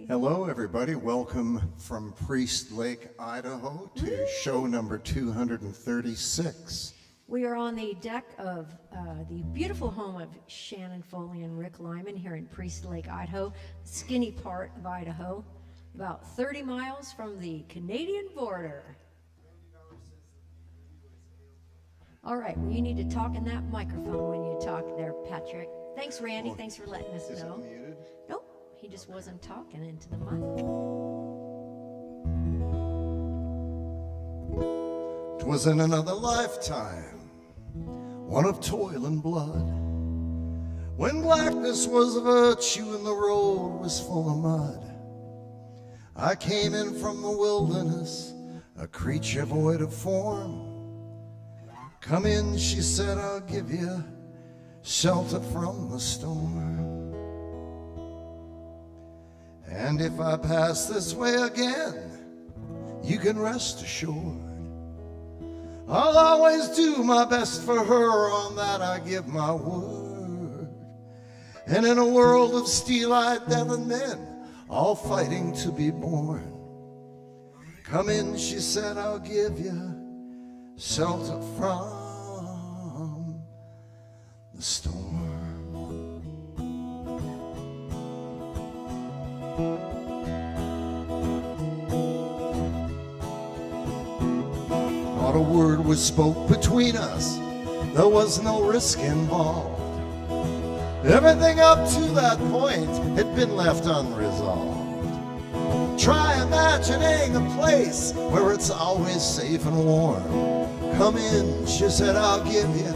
Hello, everybody. Welcome from Priest Lake, Idaho to show number 236. We are on the deck of the beautiful home of Shannon Foley and Rick Lyman here in Priest Lake, Idaho, the skinny part of Idaho, about 30 miles from the Canadian border. All right, well, you need to talk in that microphone when you talk there, Patrick. Thanks, Randy. Thanks for letting us know. Muted? Nope, he just wasn't talking into the mic. 'Twas in another lifetime, one of toil and blood, when blackness was a virtue and the road was full of mud. I came in from the wilderness, a creature void of form. Come in, she said, I'll give you shelter from the storm. And if I pass this way again, you can rest assured I'll always do my best for her, on that I give my word. And in a world of steel-eyed death and men, all fighting to be born, come in, she said, I'll give you shelter from the storm. Not a word was spoke between us, there was no risk involved. Everything up to that point had been left unresolved. Try imagining a place where it's always safe and warm. Come in, she said, I'll give you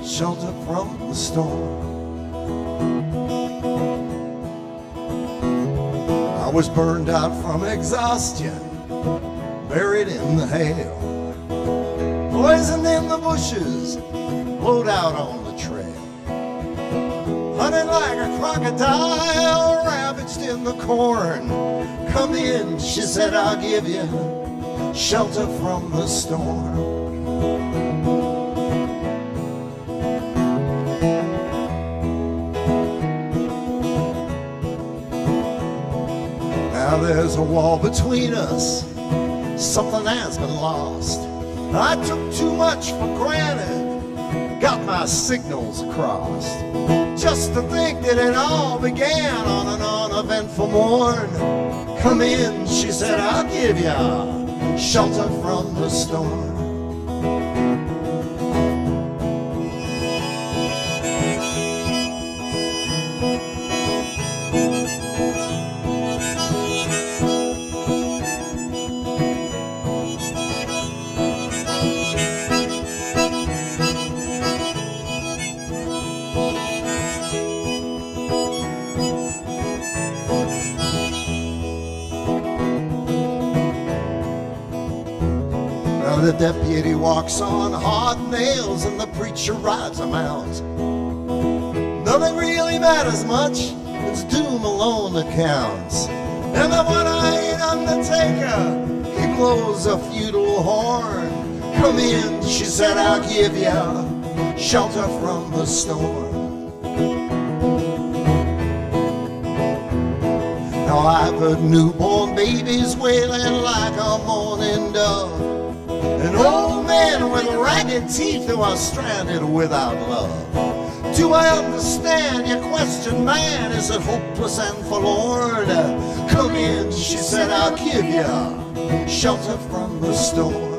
shelter from the storm. I was burned out from exhaustion, buried in the hail, poisoned in the bushes, blowed out on the trail. Hunted like a crocodile, ravaged in the corn. Come in, she said, I'll give you shelter from the storm. Now there's a wall between us, something has been lost. I took too much for granted, got my signals crossed. Just to think that it all began on an uneventful morn. Come in, she said, I'll give you shelter from the storm. The deputy walks on hard nails and the preacher rides him out. Nothing really matters much, it's doom alone that counts. And the one-eyed undertaker, he blows a feudal horn. Come in, she said, I'll give you shelter from the storm. Now I've heard newborn babies wailing like a mourning dove, an old man with ragged teeth who are stranded without love. Do I understand your question, man? Is it hopeless and forlorn? Come in, she said, I'll give you shelter from the storm.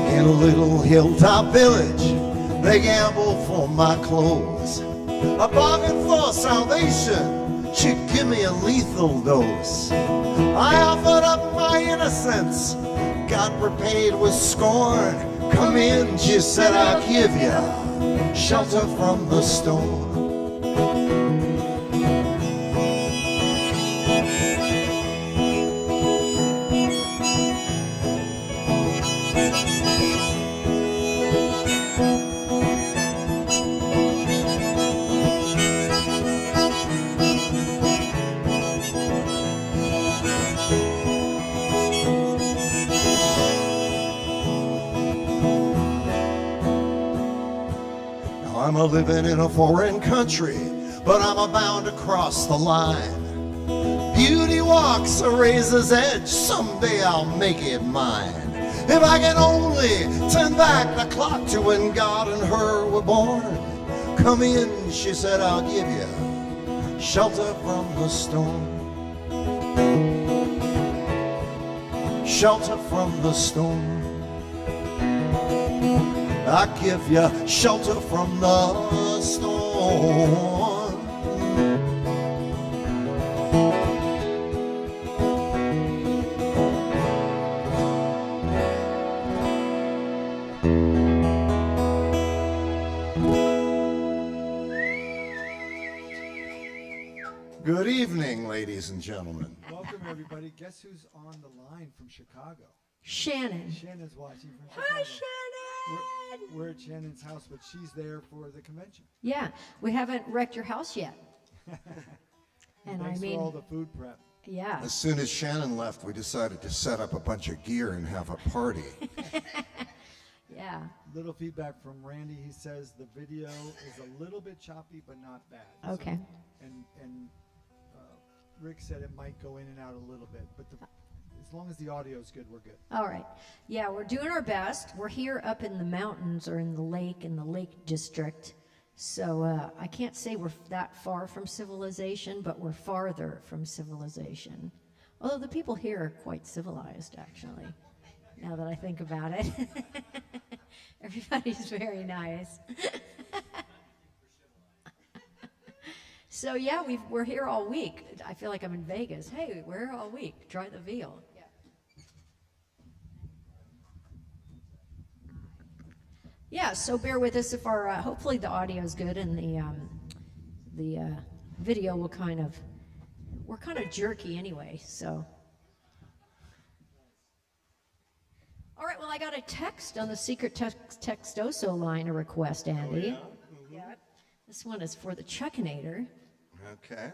In a little hilltop village, they gamble for my clothes. A bargain for salvation, she'd give me a lethal dose. I offered up my innocence, got repaid with scorn. Come in, she said, I'll give you shelter from the storm. I'm a living in a foreign country but I'm bound to cross the line. Beauty walks a razor's edge, someday I'll make it mine. If I can only turn back the clock to when God and her were born. Come in, she said, I'll give you shelter from the storm. Shelter from the storm. I give you shelter from the storm. Good evening, ladies and gentlemen. Welcome, everybody. Guess who's on the line from Chicago? Shannon. Shannon's watching from Chicago. Hi, Shannon. We're at Shannon's house, but she's there for the convention. Yeah, we haven't wrecked your house yet. And Thanks I mean, for all the food prep. yeah. As soon as Shannon left, we decided to set up a bunch of gear and have a party. Yeah. Little feedback from Randy. He says the video is a little bit choppy, but not bad. Okay. And Rick said it might go in and out a little bit, but as long as the audio is good, we're good. All right. Yeah, we're doing our best. We're here up in the mountains or in the Lake District. So I can't say we're that far from civilization, but we're farther from civilization. Although the people here are quite civilized, actually, now that I think about it. Everybody's very nice. So yeah, we're here all week. I feel like I'm in Vegas. Hey, we're here all week. Try the veal. Yeah, so bear with us if our hopefully the audio is good and the video will we're kind of jerky anyway. So, all right. Well, I got a text on the secret textoso line, a request, Andy. Oh, yeah? Yeah. This one is for the Chuckinator. Okay.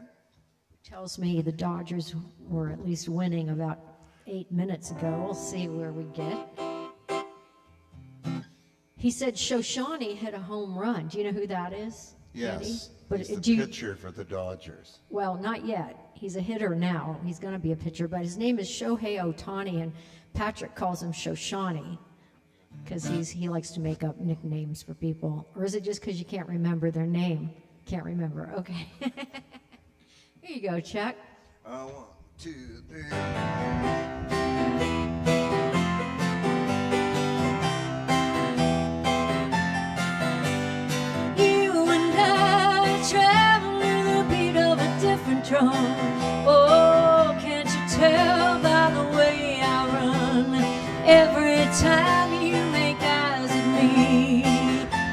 Tells me the Dodgers were at least winning about 8 minutes ago. We'll see where we get. He said Shoshani hit a home run. Do you know who that is? Yes. Andy? But He's do the you, pitcher for the Dodgers. well, not yet. He's a hitter now. He's going to be a pitcher, but his name is Shohei Ohtani, and Patrick calls him Shoshani because he likes to make up nicknames for people. Or is it just because you can't remember their name? Can't remember. Okay. Here you go, Chuck. 1, 2, 3. Drum. Oh, can't you tell by the way I run every time you make eyes at me?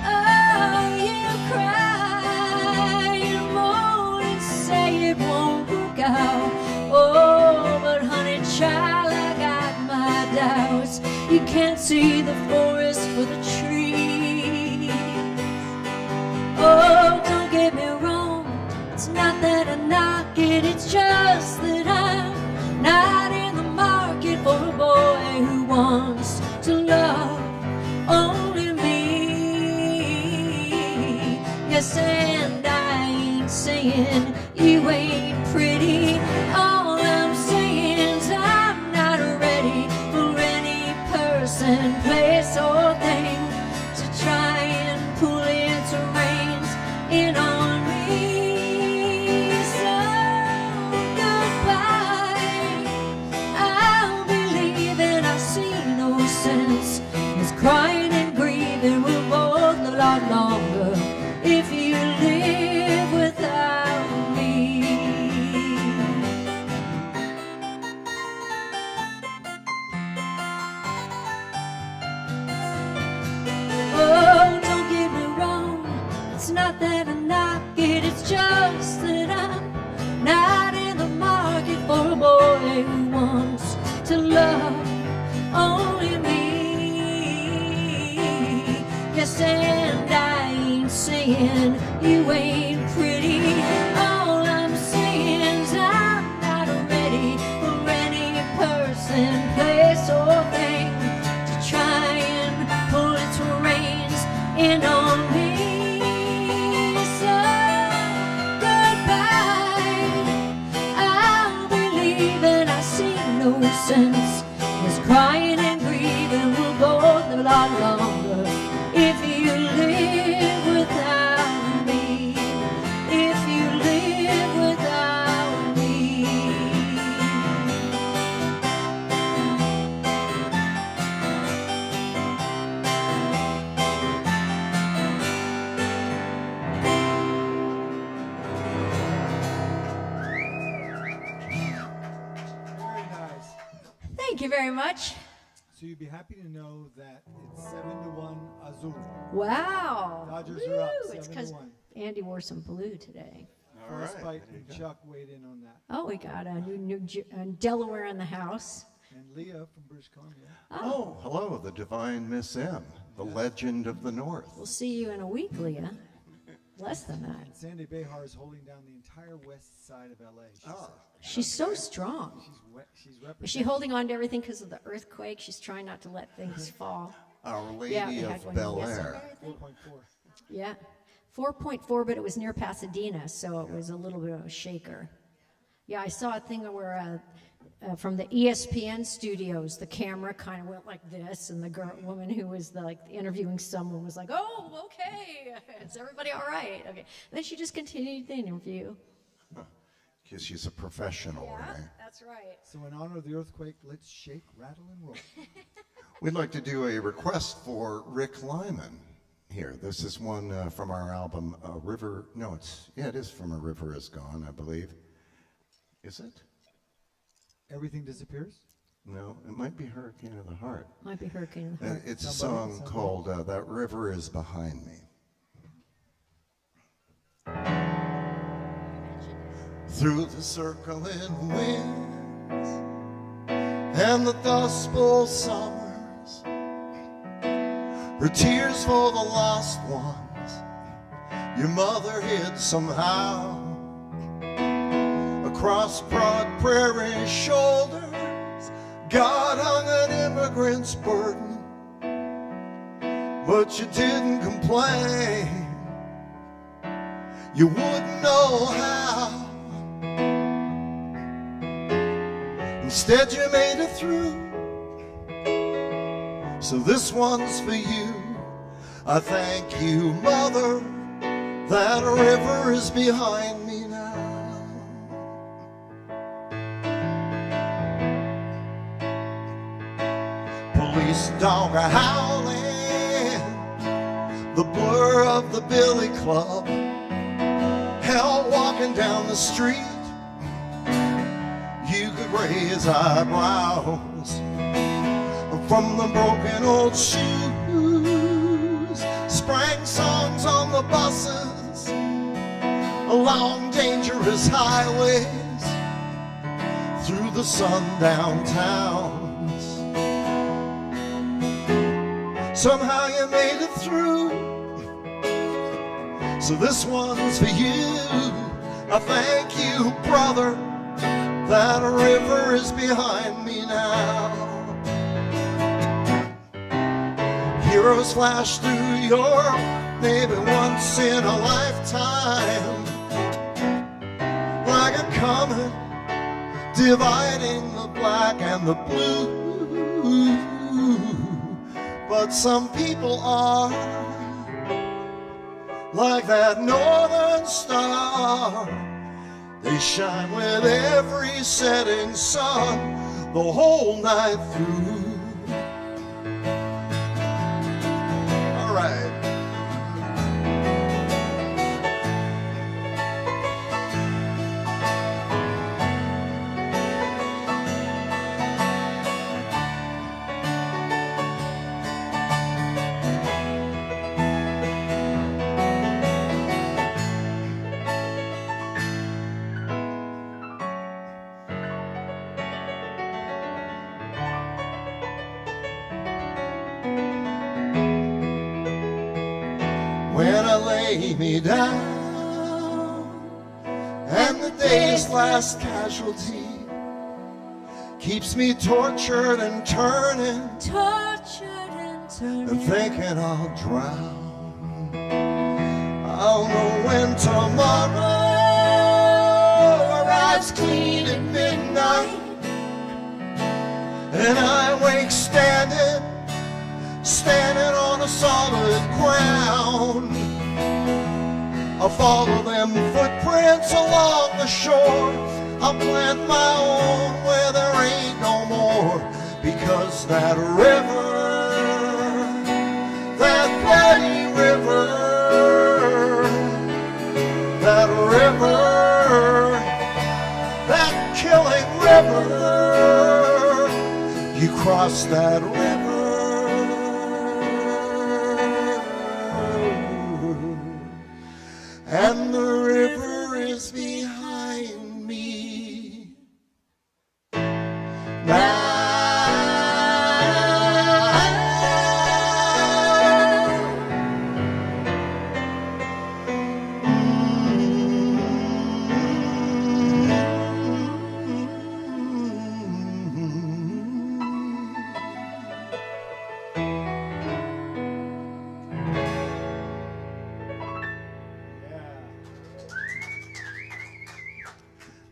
Oh, you cry, you moan and say it won't work out. Oh, but honey child, I got my doubts. You can't see the forest for the trees. Oh, don't get me wrong. It's not that I knock it, it's just that I'm not in the market for a boy who wants to love only me. Yes, and I ain't saying you ain't pretty. All I'm saying is I'm not ready for any person, place, or thing to try and pull its reins in on me. Crying and grieving will both a lot longer if you live without me. Oh, don't get me wrong, it's not that I knock it, it's just that I'm not in the market for a boy who wants to love only me. Yes, and I ain't saying you ain't pretty. All I'm saying is I'm not ready for any person, place, or thing to try and pull its reins in on me. So nuisance. This crying and grieving will both live a lot longer if you live without me. If you live without me. Very nice. Thank you very much. So you'd be happy to know that it's 7-1 Azul. Wow. Dodgers are up Woo, it's because 7-1. Andy wore some blue today. First bite, and Chuck weighed in on that. Oh, we got a new Delaware in the house. And Leah from British Columbia. Oh, hello, the divine Miss M, the legend of the North. We'll see you in a week, Leah. Less than that. And Sandy Behar is holding down the entire west side of LA. She's so strong. She's Is representing. she holding on to everything because of the earthquake? She's trying not to let things fall. Our Lady Yeah, we had of one Bel yesterday, Air. I think. 4.4. Yeah. 4.4, but it was near Pasadena, so it was a little bit of a shaker. Yeah, I saw a thing where from the ESPN studios, the camera kind of went like this, and the woman who was interviewing someone was like, "Oh, okay, is everybody all right?" Okay. Then she just continued the interview. Because she's a professional, Yeah, Renee. that's right. So in honor of the earthquake, let's shake, rattle, and roll. We'd like to do a request for Rick Lyman here. This is one from our album, River. No, it is from A River Is Gone, I believe. Is it? Everything disappears? No, it might be Hurricane of the Heart. Might be Hurricane of the Heart. It's a Somebody- song called That River Is Behind Me. Through the circling winds and the dust bowl summers, her tears for the lost ones your mother hid somehow. Across broad prairie shoulders, God hung an immigrant's burden, but you didn't complain. You wouldn't know how. Instead you made it through. So this one's for you. I thank you, Mother, that river is behind me now. Police dog are howling, the blur of the billy club, hell walking down the street. You could raise eyebrows from the broken old shoes, sprang songs on the buses along dangerous highways through the sundown towns. Somehow you made it through, so this one's for you. I thank you, brother, that river is behind me now. Heroes flash through your maybe once in a lifetime, like a comet dividing the black and the blue. But some people are like that northern star. They shine with every setting sun the whole night through. All right. When I lay me down and the day's last casualty keeps me tortured and turning and thinking I'll drown, I'll know when tomorrow arrives clean at midnight And I wake standing on a solid ground. I follow them footprints along the shore. I'll plant my own where there ain't no more. Because that river, that bloody river, that river, that killing river, you cross that river, and the river is behind me now.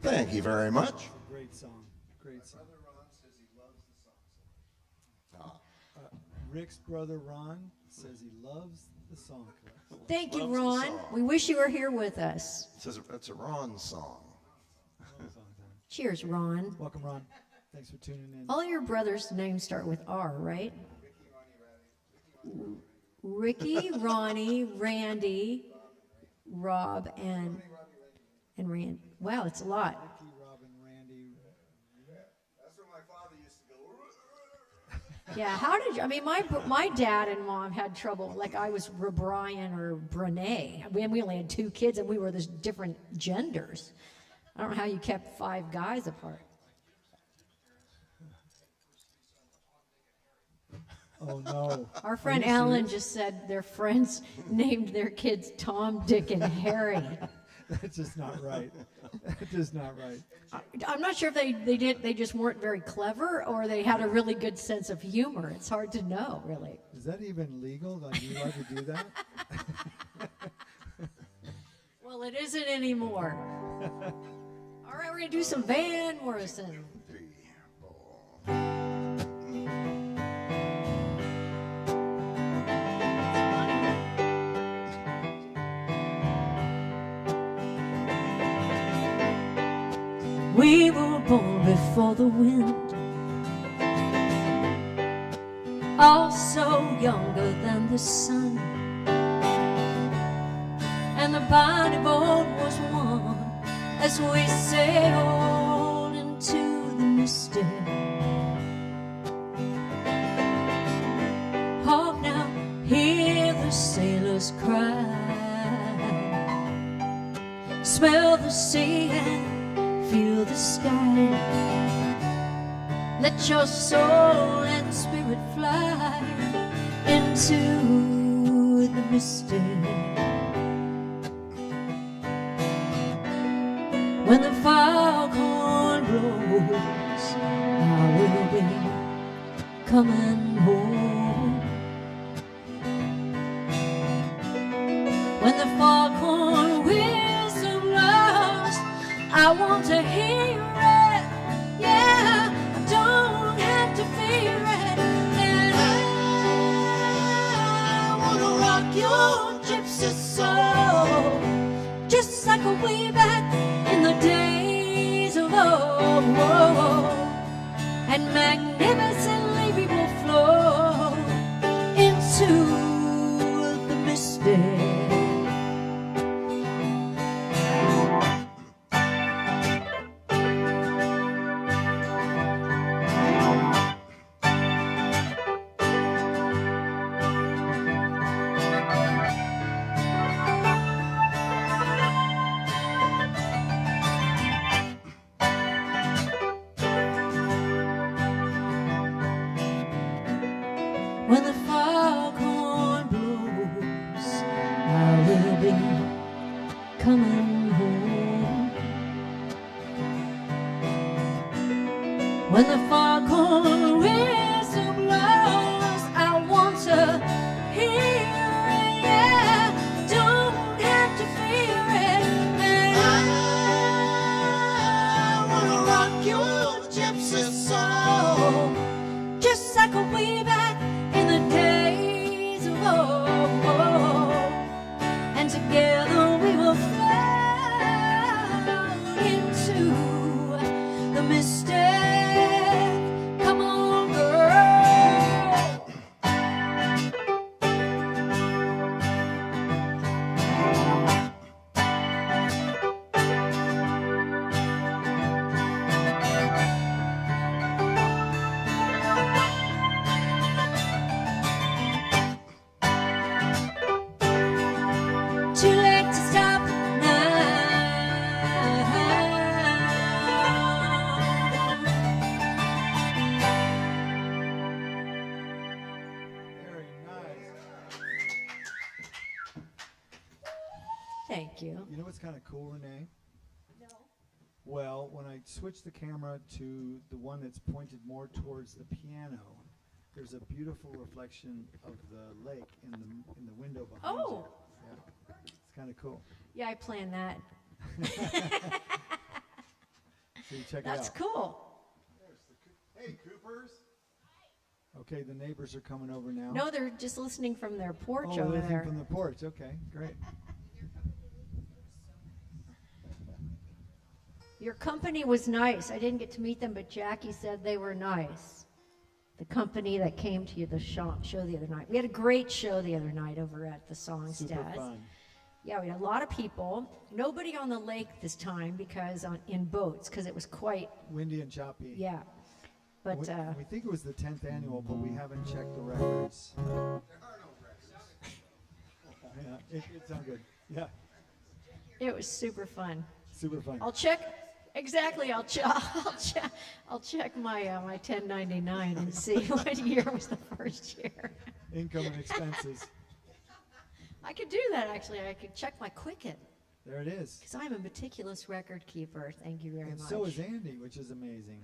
Thank you very much. Great song. Great song. Rick's brother Ron says he loves the song collection. Thank you, Loves the Ron. song. We wish you were here with us. It says it's a Ron song. Cheers, Ron. Welcome, Ron. Thanks for tuning in. All your brothers' names start with R, right? Ricky, Ronnie, Randy, Rob, and Rand. Wow, it's a lot. Ricky, Robin, Randy. That's where my father used to go. Yeah, how did you? I mean, my dad and mom had trouble. Like I was Brian or Brene. We only had 2 kids, and we were this different genders. I don't know how you kept 5 guys apart. Oh, no. Our friend Alan just said their friends named their kids Tom, Dick, and Harry. That's just not right. That's just not right. I'm not sure if they just weren't very clever or they had a really good sense of humor. It's hard to know, really. Is that even legal? Like, you allowed to do that? Well, it isn't anymore. All right, we're going to do some Van Morrison. 3, 4. We were born before the wind, also younger than the sun, and the bonny boat was one as we sailed into the misty. Hark now, hear the sailors cry, smell the sea and feel the sky. Let your soul and spirit fly into the misty. When the foghorn blows, I will be coming home. When the foghorn whistle blows, I want to hear it, yeah, I don't have to fear it. And I want to rock your gypsy soul, just like a way back in the days of old. And magnificently we will flow into the misty. When the foghorn blows, I will be coming home. When the foghorn whistle blows, I want to hear it, yeah, don't have to fear it. And I want to rock your gypsy soul, Thank you. You know what's kind of cool, Renee? No. Well, when I switch the camera to the one that's pointed more towards the piano, there's a beautiful reflection of the lake in the window behind you. Oh. Yeah. It's kind of cool. Yeah, I planned that. So you check it out. That's cool. Hey, Coopers. Okay, the neighbors are coming over now. No, they're just listening from their porch oh, over they're there. from the porch. Okay, great. Your company was nice. I didn't get to meet them, but Jackie said they were nice. The company that came to the show the other night. We had a great show the other night over at the Songstead. Super fun. Yeah, we had a lot of people. Nobody on the lake this time because in boats because it was quite Windy and choppy. yeah. But we think it was the 10th annual, but we haven't checked the records. There are no records. Yeah, it sounded good. Yeah, it was super fun. super fun. I'll check. Exactly. I'll check my my 1099 and see what year was the first year. Income and expenses. I could do that actually. I could check my Quicken There it is. because I'm a meticulous record keeper. Thank you very And much. so is Andy, which is amazing.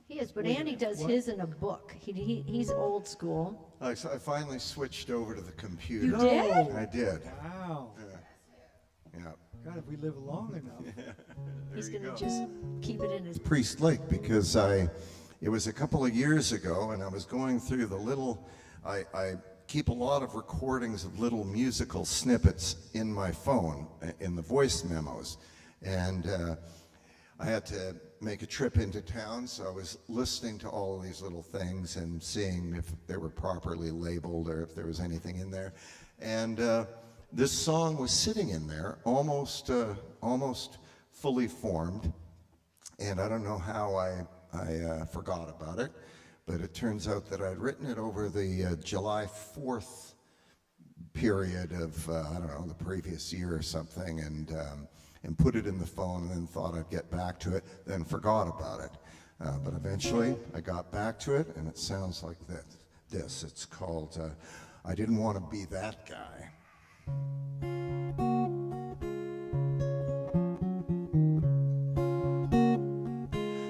He is, but Wait a Andy minute, does what? his in a book. He's old school. I finally switched over to the computer. You did? I did. Wow. Yeah. God, if we live long enough. He's going to just keep it in his. Priest Lake because it was a couple of years ago and I was going through the little, I keep a lot of recordings of little musical snippets in my phone, in the voice memos. And I had to make a trip into town, so I was listening to all of these little things and seeing if they were properly labeled or if there was anything in there. And this song was sitting in there, almost fully formed, and I don't know how I forgot about it, but it turns out that I'd written it over the July 4th period of, I don't know, the previous year or something, and put it in the phone and then thought I'd get back to it, then forgot about it. But eventually I got back to it, and it sounds like this. It's called I Didn't Want to Be That Guy.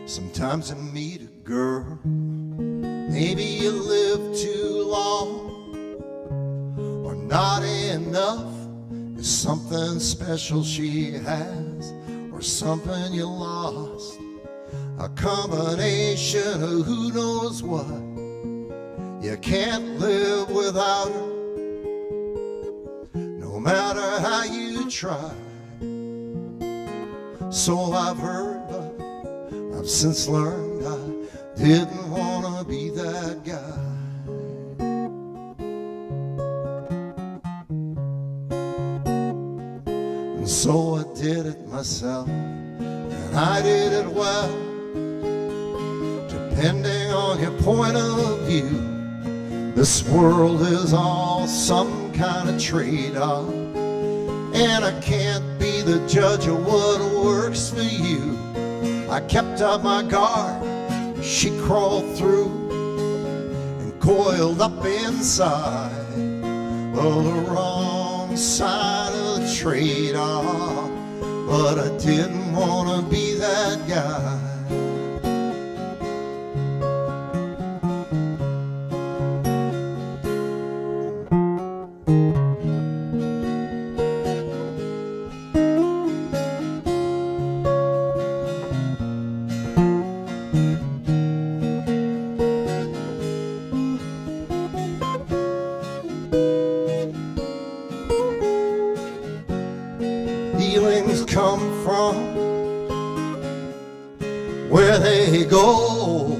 Sometimes I meet a girl, maybe you live too long, or not enough is something special she has, or something you lost, a combination of who knows what. You can't live without her, no matter how you try. So I've heard, but I've since learned I didn't want to be that guy. And so I did it myself, and I did it well, depending on your point of view. This world is all some kind of trade-off, and I can't be the judge of what works for you. I kept up my guard, she crawled through and coiled up inside. Well, the wrong side of the trade-off, but I didn't want to be that guy. Feelings come from where they go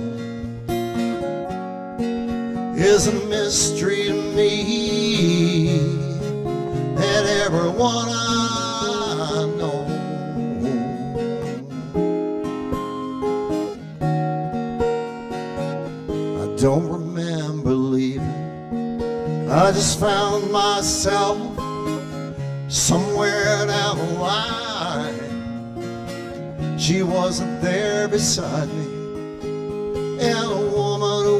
is a mystery to me, and everyone I know. I don't remember leaving, I just found myself somewhere down the line. She wasn't there beside me, and the woman who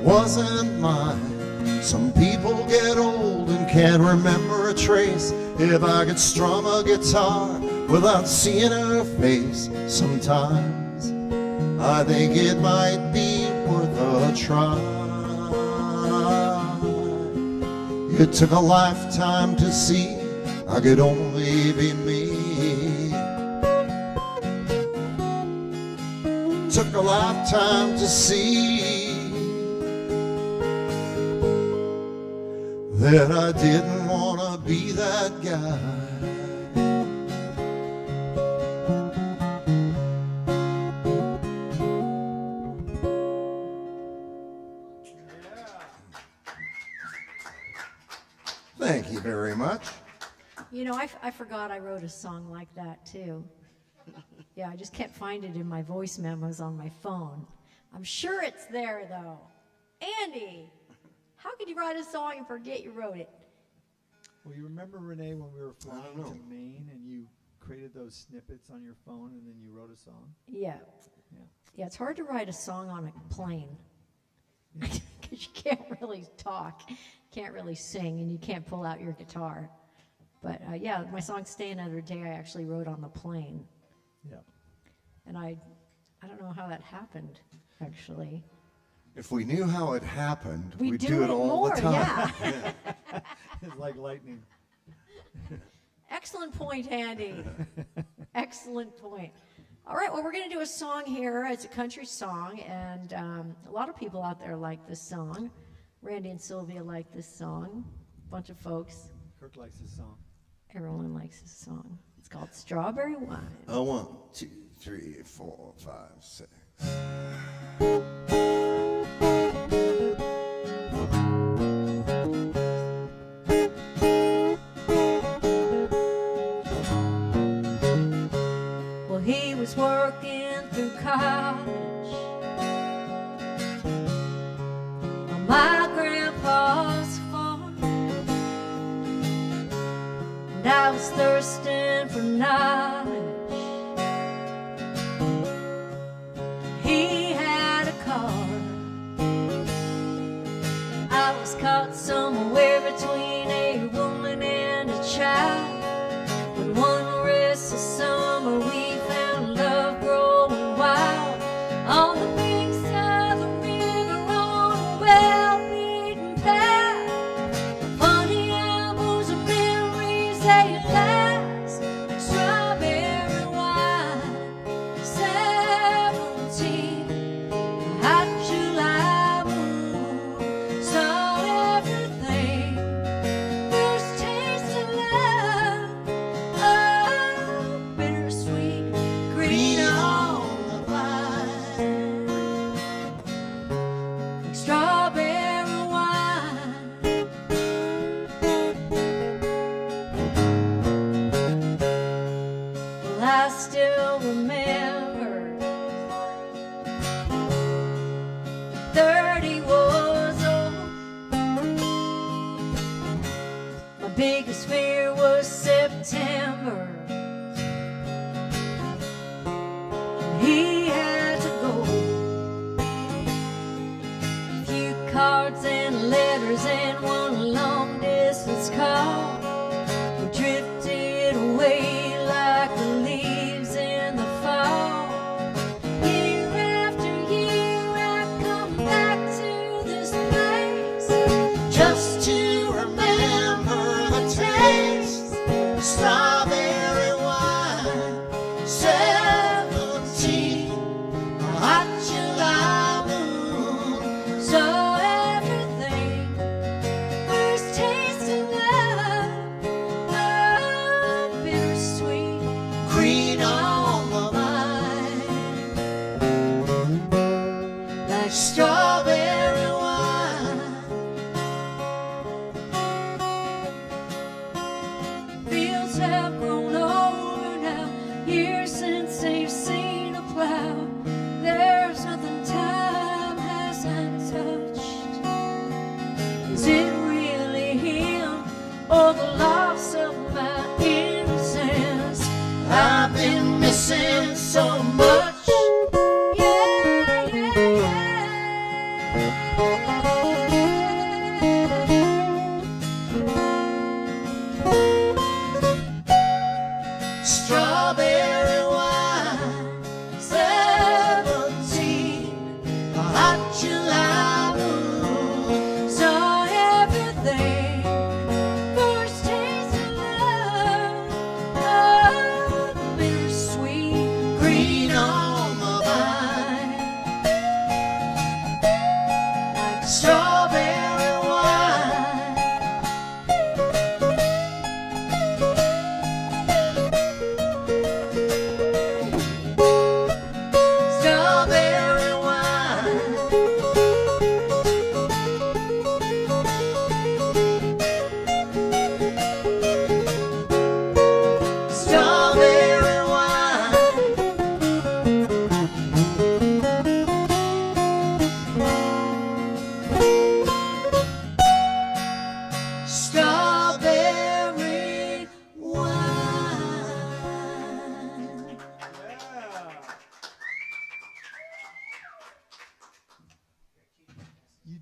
wasn't mine. Some people get old and can't remember a trace. If I could strum a guitar without seeing her face, sometimes I think it might be worth a try. It took a lifetime to see I could only be me. Took a lifetime to see that I didn't want to be that guy. Thank you very much. You know, I forgot I wrote a song like that too. Yeah, I just can't find it in my voice memos on my phone. I'm sure it's there though. Andy, how could you write a song and forget you wrote it? Well, you remember, Renee, when we were flying don't know. to Maine and you created those snippets on your phone and then you wrote a song? Yeah. Yeah. Yeah, it's hard to write a song on a plane. Because you can't really talk, can't really sing, and you can't pull out your guitar. But yeah, my song Stay Another Day I actually wrote on the plane. Yeah. And I don't know how that happened, actually. If we knew how it happened, We we'd do do it it all more, the time. yeah. It's like lightning. Excellent point, Andy. Excellent point. All right, well, we're going to do a song here. It's a country song, and a lot of people out there like this song. Randy and Sylvia like this song. A bunch of folks. Kirk likes this song. Everyone likes this song. It's called Strawberry Wine. 1, 2, 3, 4, 5, 6. Well, he was working through college on my grandpa's farm, and I was thirsting for knowledge. He had a car. I was caught somewhere between a woman and a child. When one restless summer we found love growing wild on the banks of the river on a well-beaten path. Funny albums of memories, they last like strawberry wine. 17, hot July moon, saw everything. First taste of love, oh, bittersweet, green on the vine, like strawberry wine. Well, I still remember 30 was old. My biggest fear was September. He had to go. A few cards and letters and one long distance call. We drifted away like the leaves in the fall. Year after year I come back to this place just to remember the taste of strawberry wine. 17, a hot July moon, saw everything.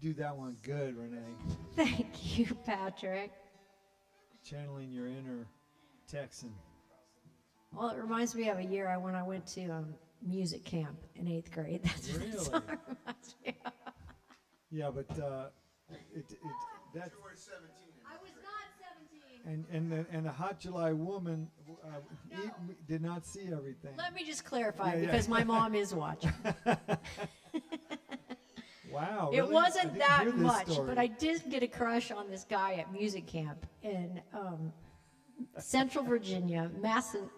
do that one good, Renee. Thank you, Patrick. Channeling your inner Texan. Well, it reminds me of a year when I went to music camp in 8th grade. That's what that song reminds me of. Yeah, but that. I was not 17. And the Hot July woman did not see everything. Let me just clarify, because my mom is watching. Wow. It really? wasn't that much, story. but I did get a crush on this guy at music camp in Central Virginia, Masson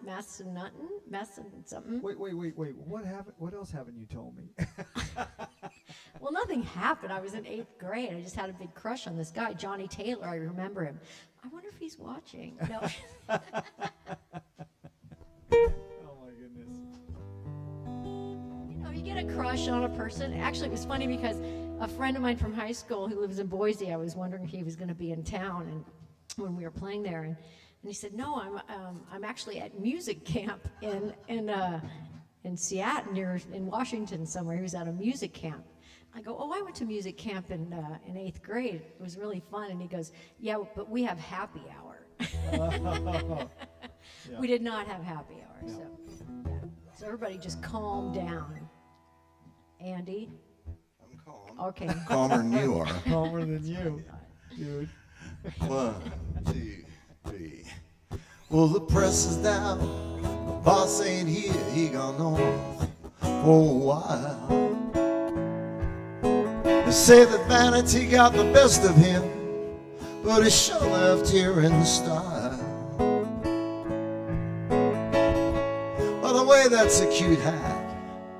something. Wait. What happened? What else haven't you told me? Well, nothing happened. I was in 8th grade. I just had a big crush on this guy, Johnny Taylor. I remember him. I wonder if he's watching. No. Oh my goodness. You know, you get a crush on a person. Actually, it was funny because a friend of mine from high school who lives in Boise, I was wondering if he was going to be in town, and when we were playing there, and he said, "No, I'm actually at music camp in Seattle, in Washington somewhere." He was at a music camp. I go, "Oh, I went to music camp in 8th grade. It was really fun." And he goes, "Yeah, but we have happy hour." Yeah. We did not have happy hour, No. so everybody just calm down. Andy? I'm calm. Okay. Calmer than you are. Calmer than you, dude. 1, 2, 3. Well, the press is down. The boss ain't here. He gone off for a while. They say that vanity got the best of him, but he sure left here in style. By the way, that's a cute hat,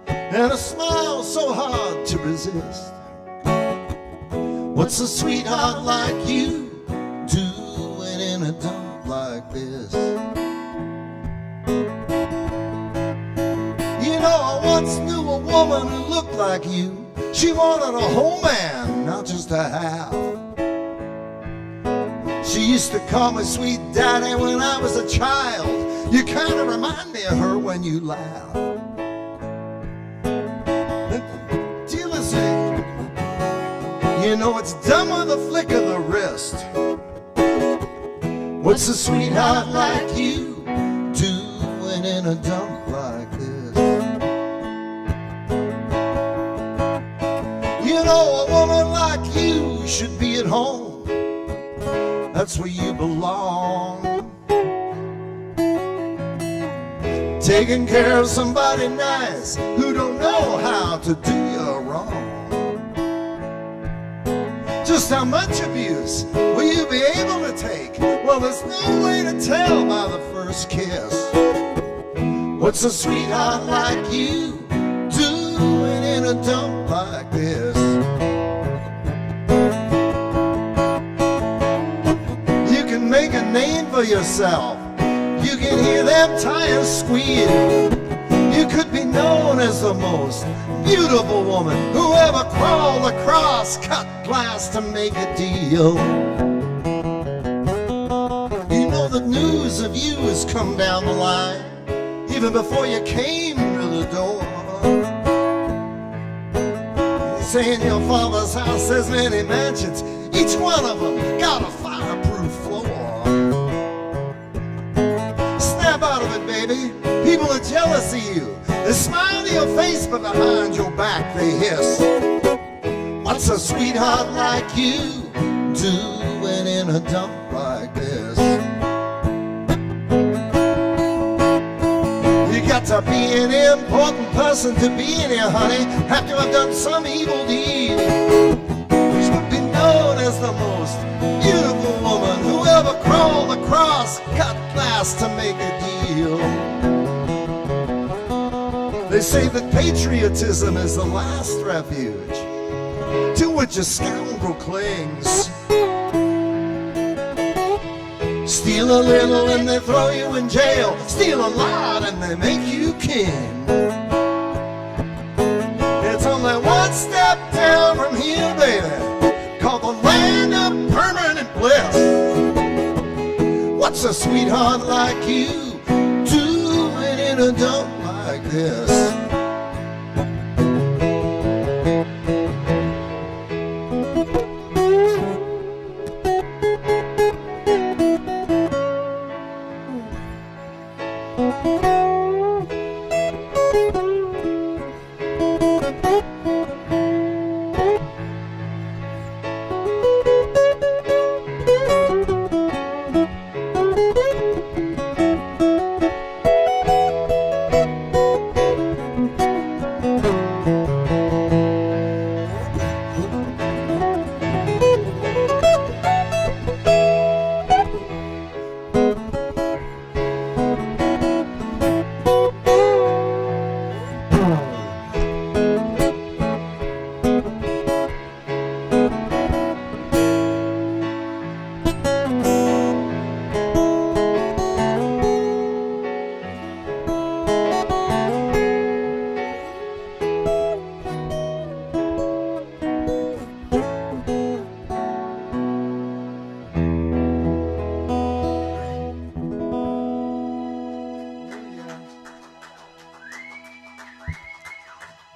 and a smile so hard to resist. What's a sweetheart like you doing in a dump like this? You know, I once knew a woman who looked like you. She wanted a whole man, not just a half. She used to call me sweet daddy when I was a child. You kind of remind me of her when you laugh. Do you listen? You know it's done with a flick of the wrist. What's a sweetheart like you doing in a dump like this? You know, a woman like you should be at home. That's where you belong. Taking care of somebody nice who don't know how to do you wrong. Just how much abuse will you be able to take? Well, there's no way to tell by the first kiss. What's a sweetheart like you doing in a dump like this? You can make a name for yourself. You can hear them tires squeal. You could be known as the most beautiful woman who ever crawled across cut glass to make a deal. You know the news of you has come down the line, even before you came to the door. You say in your father's house there's many mansions, each one of them got a fireproof floor. Snap out of it, baby. People are jealous of you. They smile to your face, but behind your back they hiss. What's a sweetheart like you doing in a dump like this? You got to be an important person to be in here, honey. Have to have done some evil deed. You should be known as the most beautiful woman who ever crawled across cut glass to make a deal. They say that patriotism is the last refuge to which a scoundrel clings. Steal a little and they throw you in jail. Steal a lot and they make you king. It's only one step down from here, baby, called the land of permanent bliss. What's a sweetheart like you doing in a dump like this?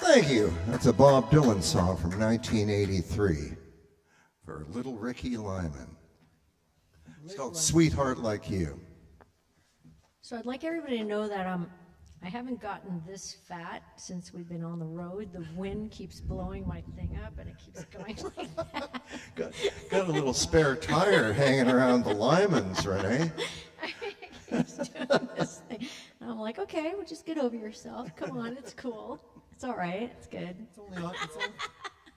Thank you. That's a Bob Dylan song from 1983 for Little Ricky Lyman. It's called Sweetheart Like You. So I'd like everybody to know that I haven't gotten this fat since we've been on the road. The wind keeps blowing my thing up, and it keeps going like that. Got a little spare tire hanging around the Lymans, Renee. It keeps doing this thing. And I'm like, okay, well, just get over yourself. Come on, it's cool. It's all right. It's good. It's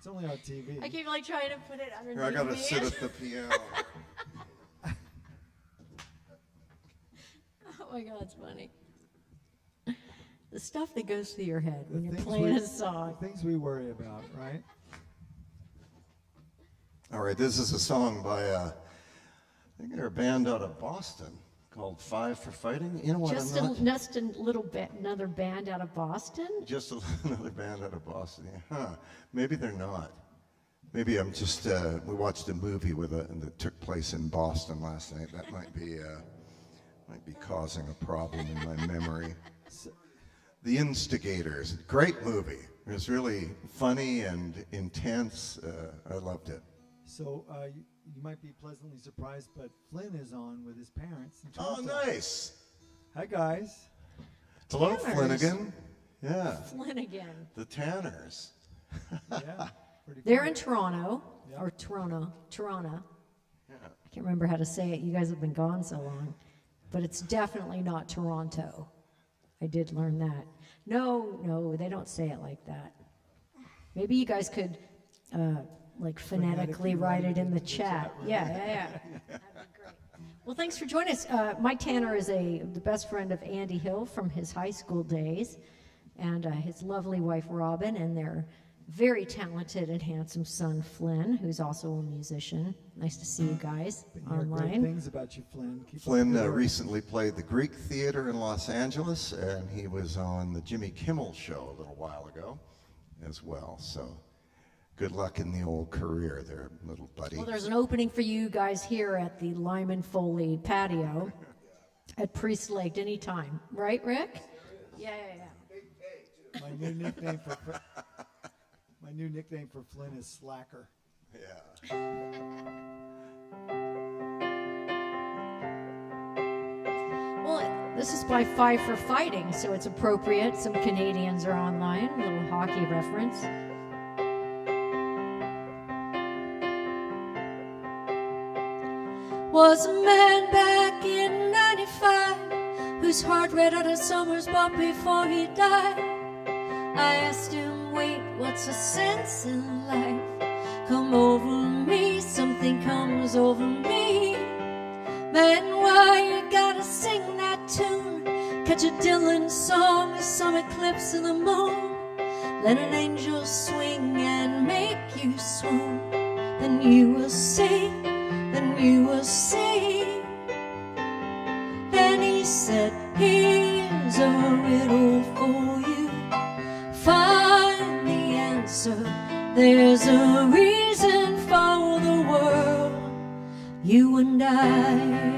only on TV. I keep like trying to put it underneath Here, I gotta me. sit at the piano. Oh my God, it's funny. The stuff that goes through your head when you're things playing we- a song. The things we worry about, right? All right, this is a song by I think they're a band out of Boston called Five for Fighting. You know what? Just a little bit, another band out of Boston. Just another band out of Boston. Yeah. Huh? Maybe they're not. Maybe I'm just. We watched a movie that took place in Boston last night. That might be causing a problem in my memory. The Instigators, great movie. It was really funny and intense. I loved it. So you might be pleasantly surprised, but Flynn is on with his parents. In Oh, Toronto. nice. Hi, guys. Hello, Tanners. Flanagan. Yeah, Flanagan. the Tanners. Yeah, pretty They're cool. in Toronto, Yeah. or Toronto. Yeah. I can't remember how to say it. You guys have been gone so long. But it's definitely not Toronto. I did learn that. No, they don't say it like that. Maybe you guys could, phonetically write it in the chat. right? Yeah. That'd be great. Well, thanks for joining us. Mike Tanner is the best friend of Andy Hill from his high school days, and his lovely wife Robin, and their very talented and handsome son Flynn, who's also a musician. Nice to see you guys Been hearing great online. things about you, Flynn. Keep up Flynn the good work. recently played the Greek Theater in Los Angeles, and he was on the Jimmy Kimmel Show a little while ago as well. So good luck in the old career there, little buddy. Well, there's an opening for you guys here at the Lyman Foley patio at Priest Lake anytime. Right, Rick? Yeah. My new nickname for Flynn is Slacker. Yeah. Well, this is by Five for Fighting, so it's appropriate. Some Canadians are online. A little hockey reference. Was a man back in 95 whose heart ran out of summers bought before he died. I asked him, wait, what's a sense in life? Come over me, something comes over me. Man, why you gotta sing that tune? Catch a Dylan song, a some eclipse of the moon. Let an angel swing and make you swoon. Then you will see, then you will see. Then he said, here's a riddle for you. Find the answer. There's a reason for the world, you and I.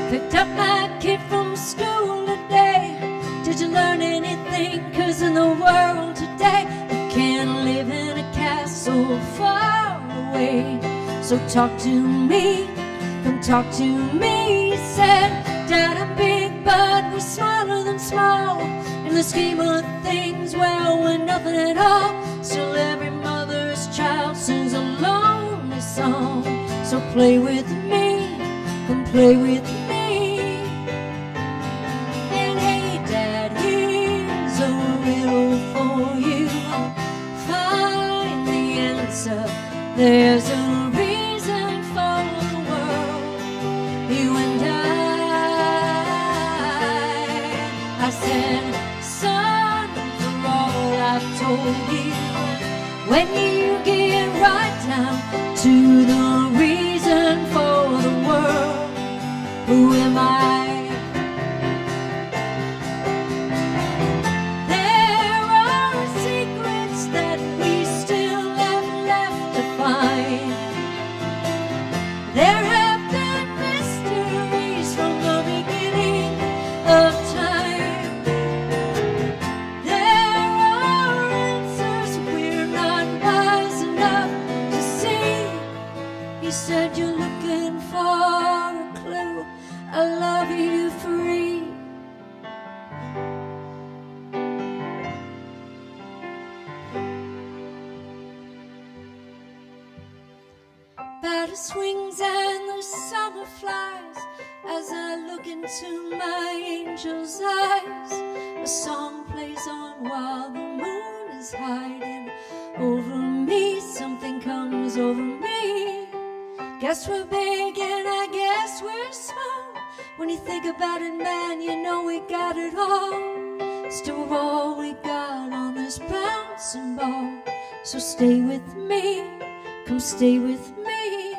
Picked up my kid from school today. Did you learn anything? 'Cause in the world today you can't live in a castle far away. So talk to me, come talk to me. He said, Dad, I'm big, but we're smaller than small. In the scheme of things, well, we're nothing at all. Still every mother's child sings a lonely song. So play with me, come play with me. And hey, Dad, here's a riddle for you. Find the answer. There's a reason for the world, you and I said, son, for all I've told you, when you get right down to the reason for the world, who am I? There are secrets that we still have left to find. There have been mysteries from swings and the summer flies. As I look into my angel's eyes, a song plays on while the moon is hiding over me. Something comes over me. Guess we're big and I guess we're small. When you think about it, man, you know we got it all. Still all we got on this bouncing ball. So stay with me, come stay with me.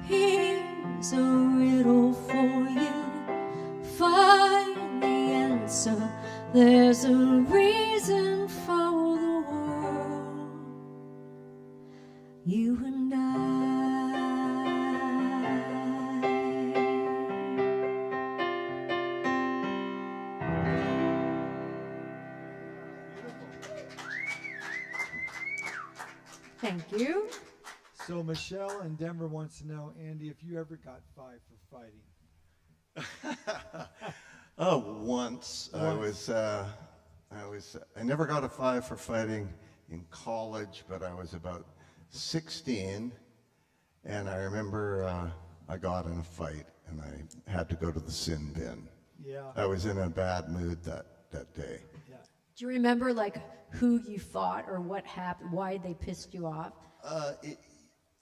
Here's a riddle for you. Find the answer. There's a reason for the world. You and I. Thank you. So Michelle in Denver wants to know, Andy, if you ever got 5 for fighting. Oh, once. I never got a 5 for fighting in college, but I was about 16, and I remember I got in a fight, and I had to go to the sin bin. Yeah. I was in a bad mood that day. Yeah. Do you remember like who you fought or what happened, why they pissed you off?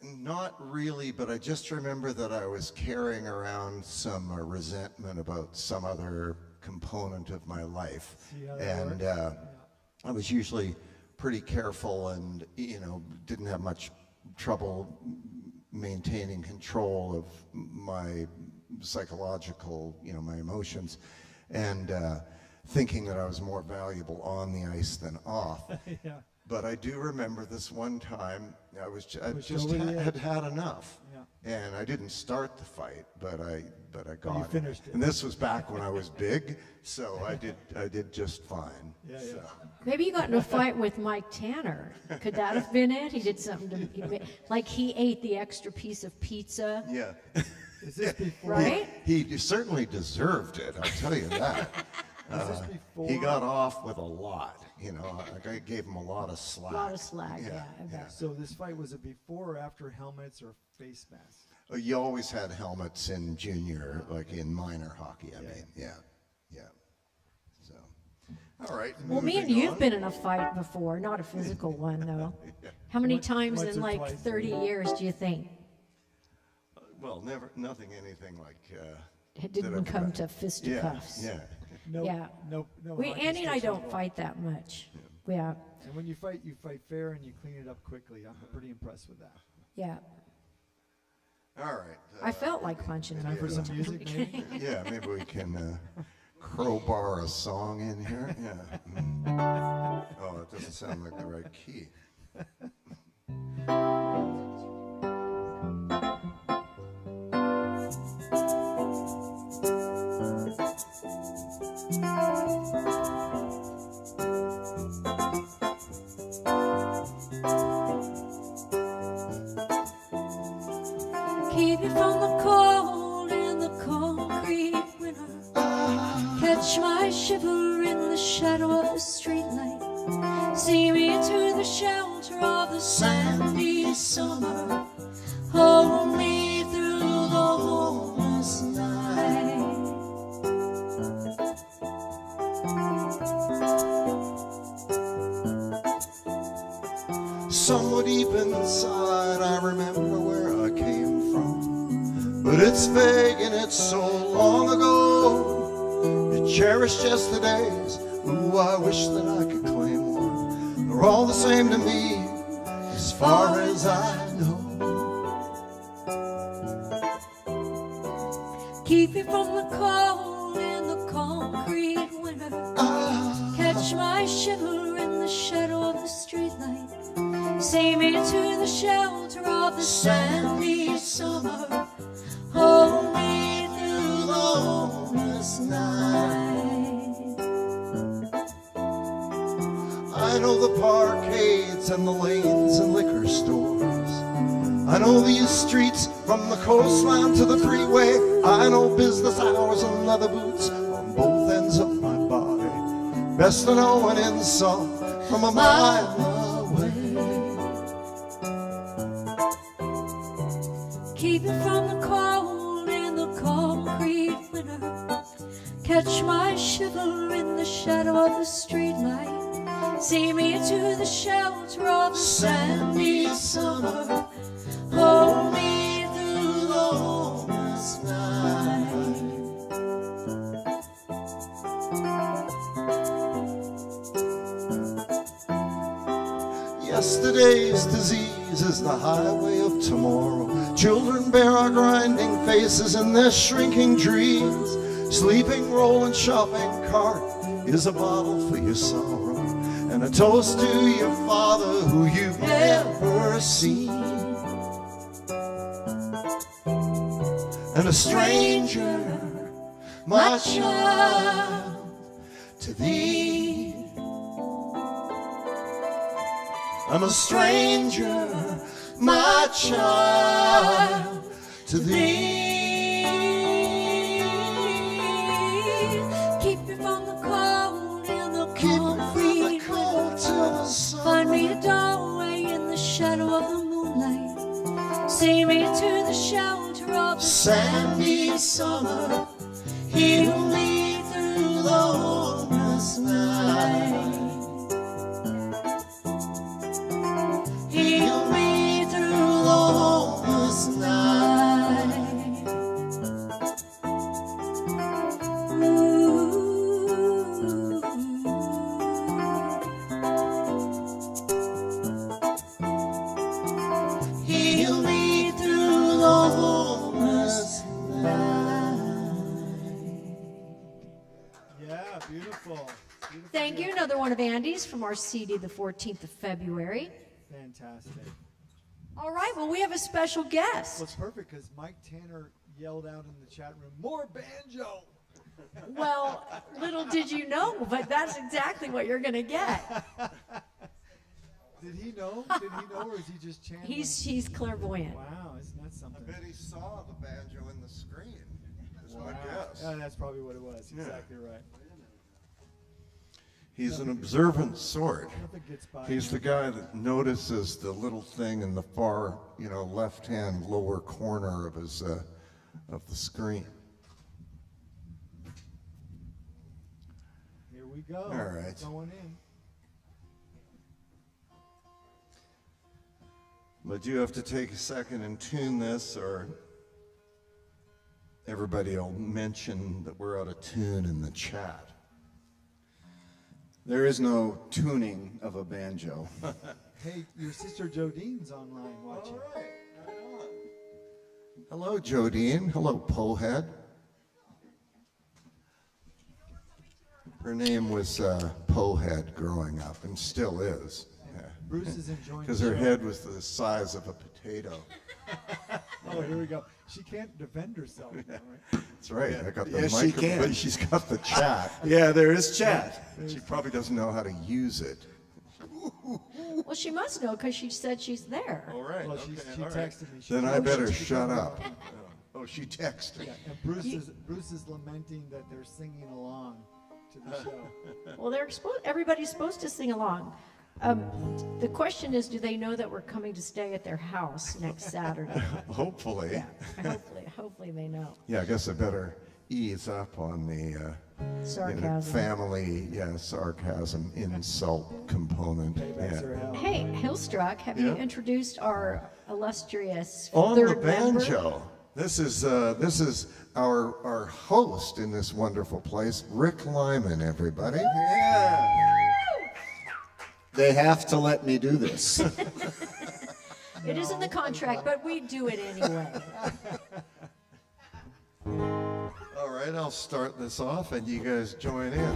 Not really, but I just remember that I was carrying around some resentment about some other component of my life. And I was usually pretty careful and, didn't have much trouble maintaining control of my psychological, my emotions, and thinking that I was more valuable on the ice than off. Yeah. But I do remember this one time I just had enough, and I didn't start the fight, but I got you finished it. And this was back when I was big, so I did just fine. Yeah, so. Maybe you got in a fight with Mike Tanner. Could that have been it? He did something like he ate the extra piece of pizza. Yeah. Is this before? Right? He certainly deserved it, I'll tell you that. Is this before? He got off with a lot, I gave him a lot of slack. A lot of slack, yeah. I bet. So this fight, was it before or after helmets or face masks? You always had helmets in junior, like in minor hockey, I mean, yeah. So, all right. Well, me and moving you've on. been in a fight before, not a physical one, though. How many times once in or like twice. 30 years do you think? Well, anything like. It didn't come to fisticuffs. Yeah. No, Yeah. no. hockey Andy and I sticks don't involved. fight that much. Yeah, And when you fight fair and you clean it up quickly. I'm pretty impressed with that. yeah. All right. I felt like punching Time him. for some music, maybe? Yeah, maybe we can crowbar a song in here. Yeah. Oh, it doesn't sound like the right key. Keep you from the cold in the concrete winter. Catch my shiver in the shadow of the streetlight. See me to the shelter of the sandy summer. Hold me through the homeless night. Somewhere deep inside, I remember where I came from. But it's vague and it's so long ago. You cherished yesterdays. Ooh, I wish that I could claim one. They're all the same to me, as far as I know. Keep you from the cold in the concrete winter. Catch my shiver in the shadow of the streetlight. See me to the shelter of the sandy summer. Hold me through the homeless night. I know the parkades and the lanes and liquor stores. I know these streets from the coastline to the freeway. I know business hours and leather boots on both ends of my body. Best to know an insult from a mile away. Keep me from the cold in the concrete winter. Catch my shiver in the shadow of the streetlight. See me to the shelter of the sandy summer. Hold me through the homeless night. Yesterday's disease is the highway of tomorrow. Children bear our grinding faces in their shrinking dreams. Sleeping, rolling, shopping cart is a bottle for your sorrow, and a toast to your father who you've never seen. And a stranger, my child, to thee. I'm a stranger, my child, to thee. Keep me from the cold in the Keep me from the concrete cold till the sun. Find me a doorway in the shadow of the moonlight. See me to the shelter of the Sandy summer, heal me through the homeless night. Heal me through the homeless night. Heal me through the homeless night. Yeah, beautiful. Beautiful. Thank you. Another one of Andy's from our CD, the 14th of February. Fantastic. All right, well, we have a special guest. Well, it's perfect because Mike Tanner yelled out in the chat room, "More banjo!" Well, little did you know, but that's exactly what you're going to get. Did he know? Did he know, or is he just channeling? He's clairvoyant. Wow, isn't that something? I bet he saw the banjo in the screen, is my Wow. guess. Yeah, that's probably what it was. Yeah. Exactly right. He's an observant sort. Nothing gets by He's him. the guy that notices the little thing in the far, left-hand lower corner of his of the screen. Here we go. All right. Going in. But you have to take a second and tune this, or everybody will mention that we're out of tune in the chat. There is no tuning of a banjo. Hey, your sister Jodine's online watching. Hello, Jodine. Hello, Pohead. Her name was Pohead growing up, and still is. Bruce is enjoying Because the her show. head was the size of a potato. Oh, here we go. She can't defend herself. Now, right? That's right. I got the Yes, she microphone. can. But she's got the chat. Yeah, there is chat. She probably doesn't know how to use it. Well, she must know because she said she's there. All right. Well, she texted me. She Then I told me better she shut could come up. on. Oh, she texted. Yeah, and Bruce is lamenting that they're singing along to the show. Well, everybody's supposed to sing along. The question is, do they know that we're coming to stay at their house next Saturday? Hopefully. Yeah, hopefully they know. Yeah, I guess I better ease up on the Sarcasm. family, sarcasm, insult component. Paybacks are Yeah. hell. Hey, Hillstruck, have you Yeah. introduced our illustrious On third the member? banjo. This is our host in this wonderful place, Rick Lyman, everybody. Yeah. They have to let me do this. It is in the contract, but we do it anyway. All right, I'll start this off and you guys join in.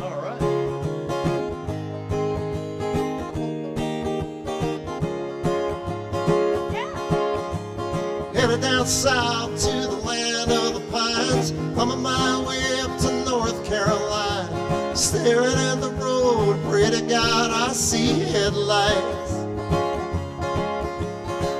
All right. Headed down south to the land of the pines, humming my way up to North Carolina, staring at the road, pray to God I see headlights.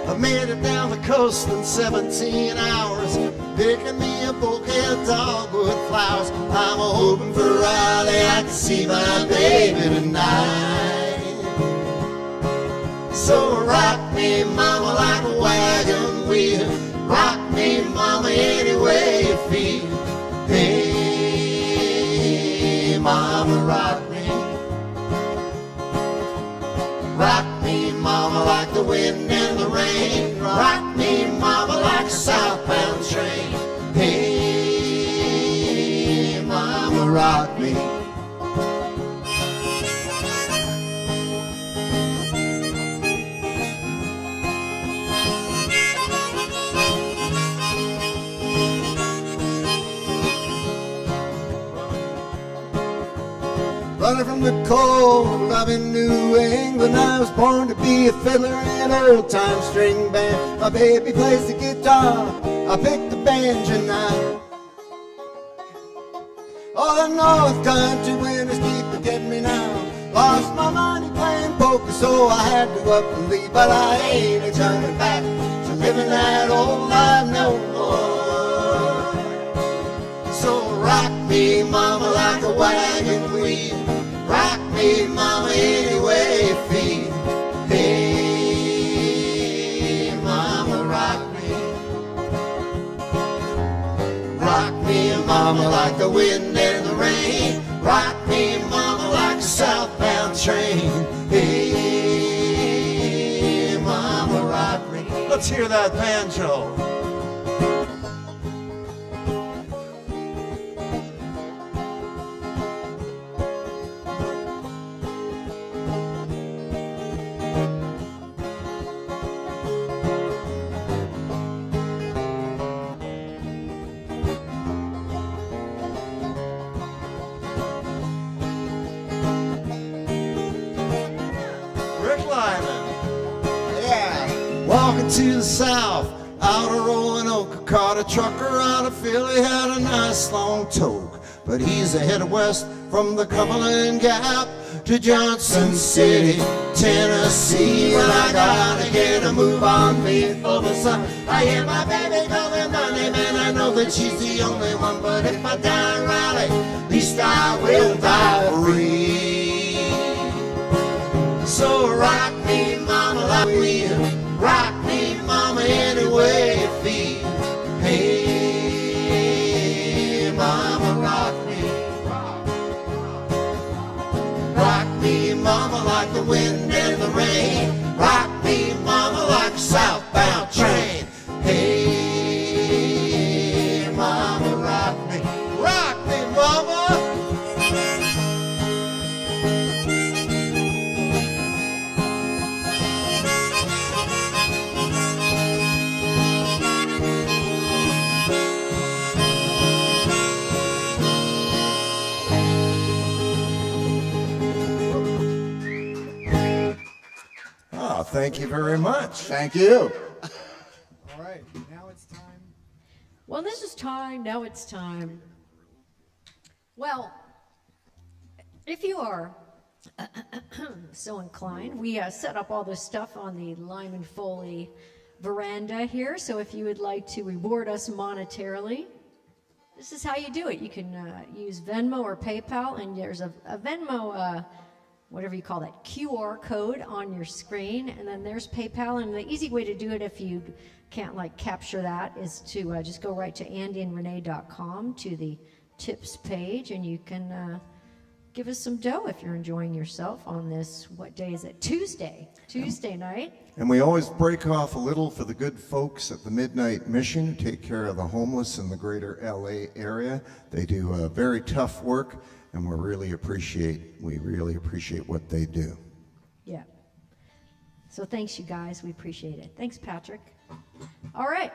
I made it down the coast in 17 hours, picking me a bouquet of dogwood flowers. I'm hoping for Raleigh, I can see my baby tonight. So rock me, mama, like a wagon wheel. Rock me, mama, any way you feel. Hey, mama, rock me. Rock me, mama, like the wind and the rain. Rock me, mama, like a southbound train. Hey, mama, rock me. Running from the cold, I'm in New England. I was born to be a fiddler in an old-time string band. My baby plays the guitar, I pick the banjo now. Oh, the North Country winters keep getting me now. Lost my money playing poker, so I had to up and leave. But I ain't a turning back to living that old life no more. So rock me, mama, like a wagon wheel. Rock me, mama, any way you feel. Hey, mama, rock me. Rock me, mama, like the wind and the rain. Rock me, mama, like a southbound train. Hey, mama, rock me. Let's hear that banjo. Walking to the south, out of Roanoke, caught a trucker out of Philly, had a nice long toque. But he's headed west from the Cumberland Gap to Johnson City, Tennessee. Well, I gotta get a move on before the sun. I hear my baby calling my name, and I know that she's the only one. But if I die in Raleigh, at least I will die free. So rock me, mama, like we rock me, mama, any way you feel. Hey, mama, rock me. Rock me, mama, like the wind and the rain. Rock me, mama, like a southbound train. Hey, mama, rock me. Rock me, mama. Thank you very much. Thank you. All right, now it's time. Well, this is time. Now it's time. Well, if you are so inclined, we set up all this stuff on the Lyman Foley veranda here. So if you would like to reward us monetarily, this is how you do it. You can use Venmo or PayPal, and there's a Venmo whatever you call that, QR code on your screen, and then there's PayPal. And the easy way to do it, if you can't capture that, is to just go right to andyandrenee.com to the tips page, and you can give us some dough if you're enjoying yourself on this, what day is it? Tuesday night. And we always break off a little for the good folks at the Midnight Mission who take care of the homeless in the greater LA area. They do very tough work, and we really appreciate what they do. Yeah. So thanks, you guys. We appreciate it. Thanks, Patrick. All right.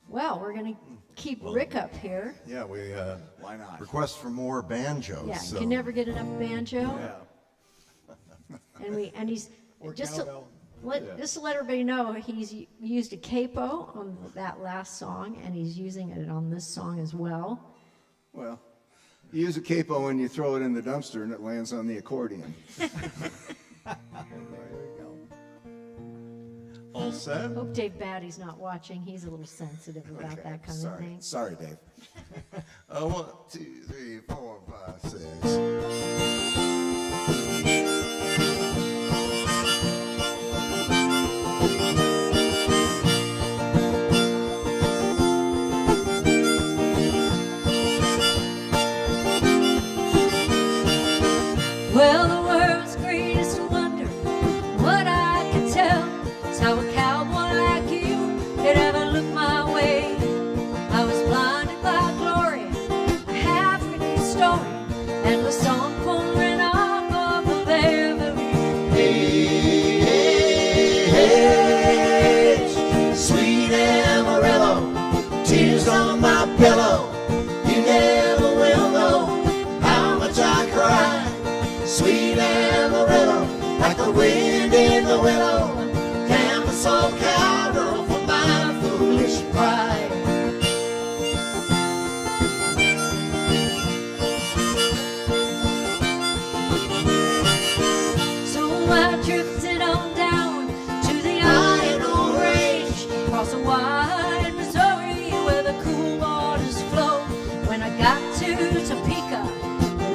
Well, we're going to keep Rick up here. Yeah, we Why not? request for more banjos. Yeah, so. can never get enough banjo. Yeah. And he's Or just cowbell. just to let everybody know, he's used a capo on that last song, and he's using it on this song as well. Well, you use a capo and you throw it in the dumpster and it lands on the accordion. There you go. All set? Hope Dave Batty's not watching. He's a little sensitive about that kind of thing. Sorry, Dave. 1, 2, 3, 4, 5, 6.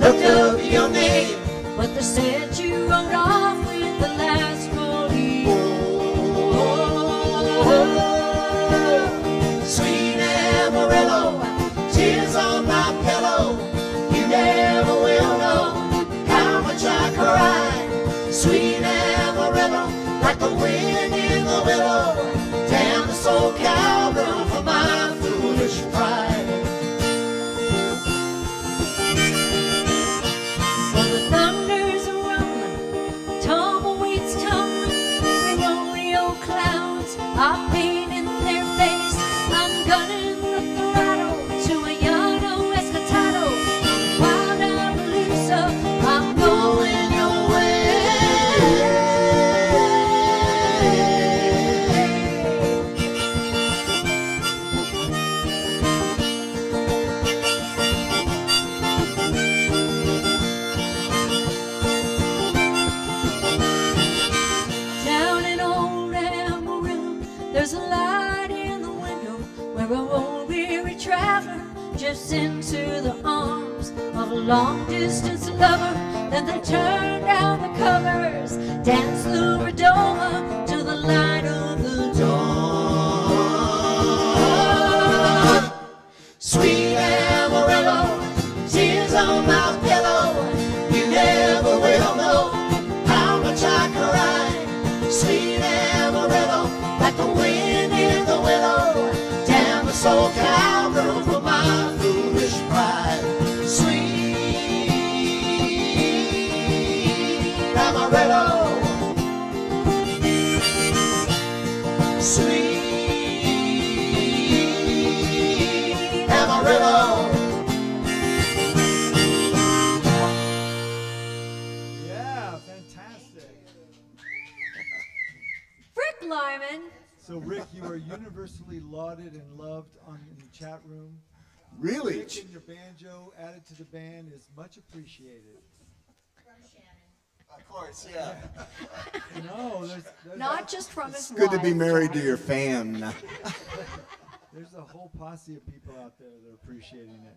looked up your name, but they said you rode off with the last rodeo. Sweet Amarillo, tears on my pillow. You never will know how much I cried. Sweet Amarillo, like the wind in the willow. Damn this old cowgirl for my foolish pride. Well, the thunders are rolling, tumbleweeds tumbling, the rodeo clouds are painting their face. I'm gunning the throttle to a yellow escotado. Wild Appaloosa, I'm going your way. Down in old Amarillo, there's a light in the window where a old weary traveler drifts into the arms of a long-distance lover. Then they turn down the covers, dance through Redoma to the light of the dawn. Sweet Amarillo, tears on my pillow. You never will know how much I cried. Sweet Amarillo, like the wind in the willow. Damn this old cowgirl for my foolish pride. Sweet Amarillo, sweet Amarillo. Yeah, fantastic. Rick Lyman. So, Rick, you are universally lauded and loved in the chat room. Really? Rick and your banjo added to the band is much appreciated. Of course, yeah. No, there's Not just from his Good to be wife. married to your fan. there's a whole posse of people out there that are appreciating it.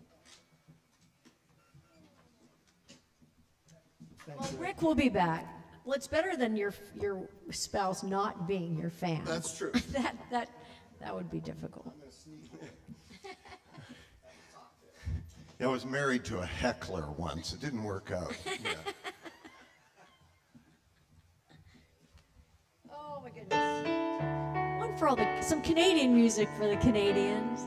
Thank Well, you. Rick will be back. Well, it's better than your spouse not being your fan. That's true. That would be difficult. I was married to a heckler once. It didn't work out. Yeah. Oh my goodness. One for some Canadian music for the Canadians.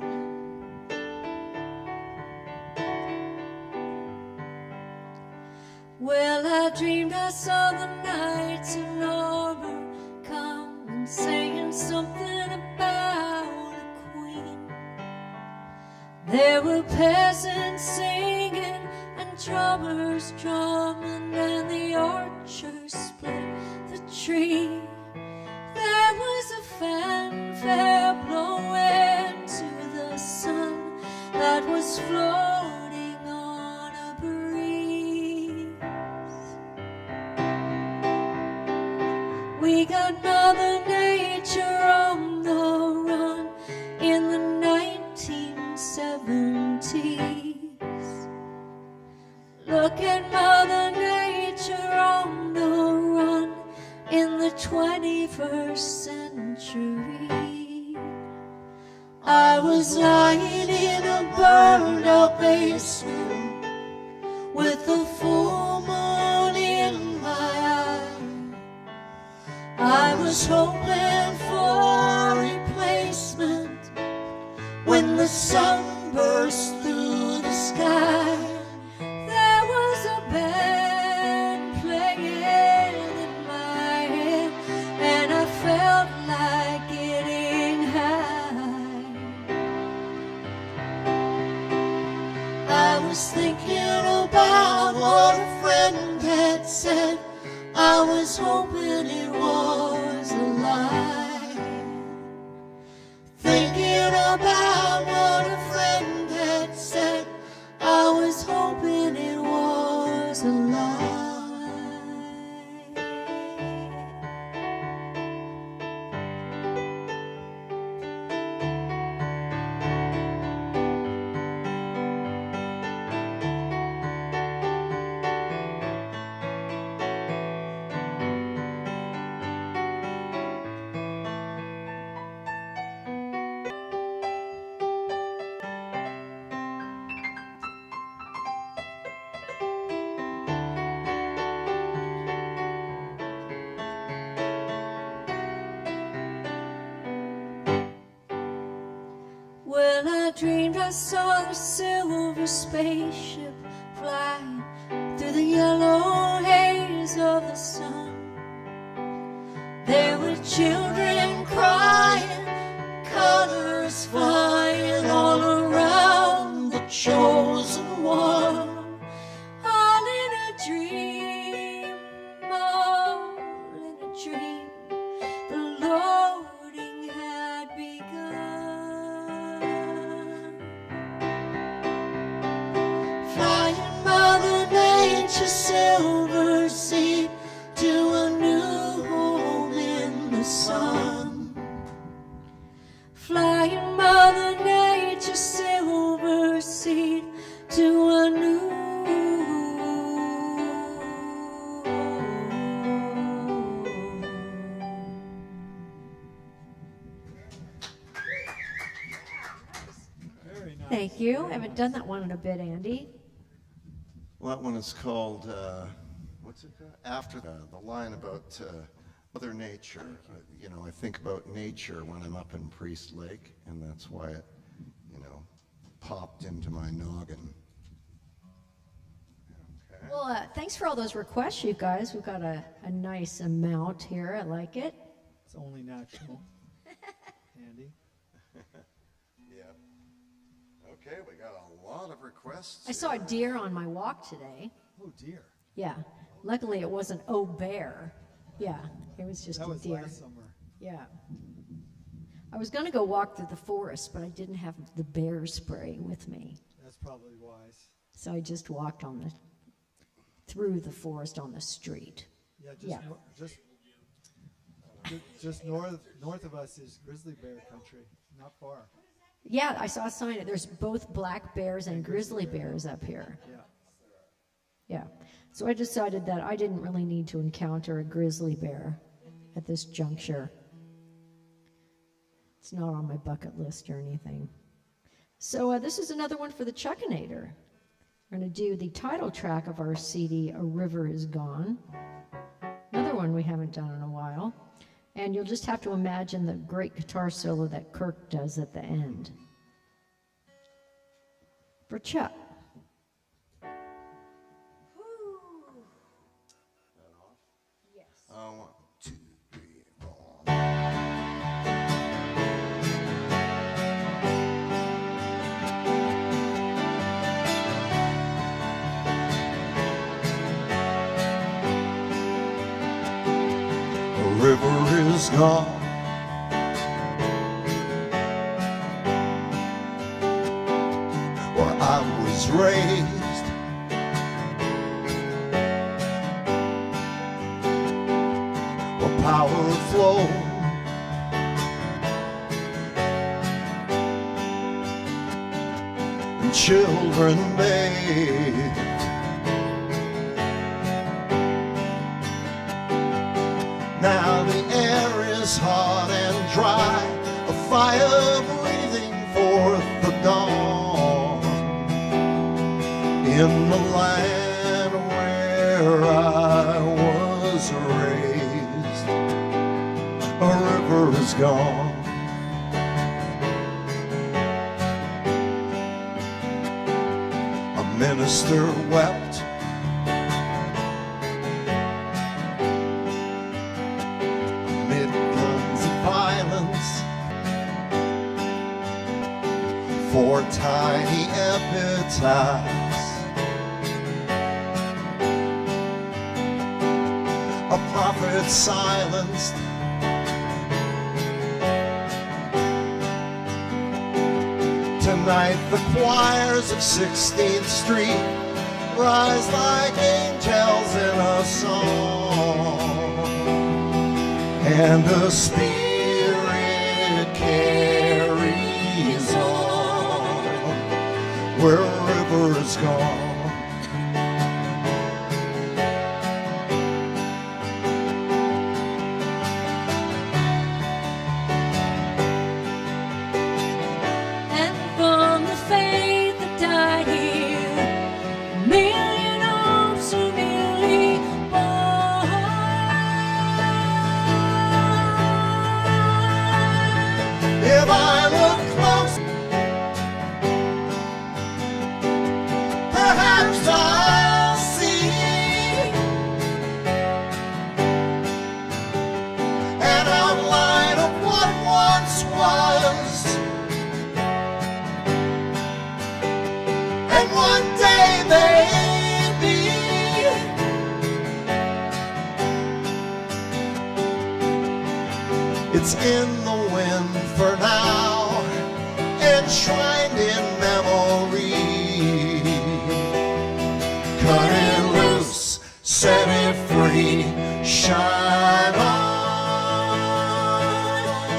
Well, I dreamed I saw the knights of Norfolk come and saying something about a queen. There were peasants singing and drummers drumming, and the archers split the tree. There was a fanfare blowing to the sun that was floating on a breeze. We got Mother Nature on the run in the 1970s. Look at Mother Nature on the run in the 21st century. I was lying in a burned out basement with the full moon in my eye. I was hoping for a replacement when the sun burst through the sky. There was a band playing in my head, and I felt like getting high. I was thinking about what a friend had said. I was hoping it was a lie. I saw the silver spaceship flying through the yellow haze of the sun. There were children crying, colors flying all around the chosen one. All in a dream, all in a dream, the loading had begun. Flying Mother Nature's silver seed to a new home in the sun. Flying Mother Nature's silver seed to a new Very nice. Thank you. I haven't done that one in a bit, Andy. Well, that one is called, what's it called? After the line about Mother Nature. You know, I think about nature when I'm up in Priest Lake, and that's why it, you know, popped into my noggin. Okay. Well, thanks for all those requests, you guys. We've got a nice amount here. I like it. It's only natural. Andy? Yeah. Okay, we got a lot of requests. I saw a deer on my walk today. Oh dear. Yeah. Luckily, it wasn't "oh bear." Yeah, it was just That a was deer. last summer. Yeah. I was going to go walk through the forest, but I didn't have the bear spray with me, That's probably wise. so I just walked through the forest on the street. Yeah, Yeah. Just north of us is grizzly bear country. Not far. Yeah, I saw a sign. There's both black bears and grizzly bears up here. Yeah. Yeah. So I decided that I didn't really need to encounter a grizzly bear at this juncture. It's not on my bucket list or anything. So this is another one for the Chuckinator. We're going to do the title track of our CD, A River Is Gone. Another one we haven't done in a while. And you'll just have to imagine the great guitar solo that Kirk does at the end. For Chuck. Yes. 1, 2, 3, 4. The river is gone. Where I was raised, where power flowed, and children bathed. Now the air is hot and dry, a fire breathing forth the dawn. In the land where I was raised, a river is gone. A minister wept, amid guns and violence, for tiny epitaphs. A prophet silenced, tonight the choirs of 16th Street rise like angels in a song, and the spirit carries on where a river is gone. and from the faith that died here, a million hopes are newly born. If I look close, It's in the wind for now, enshrined in memory. Cut it loose, set it free, shine on.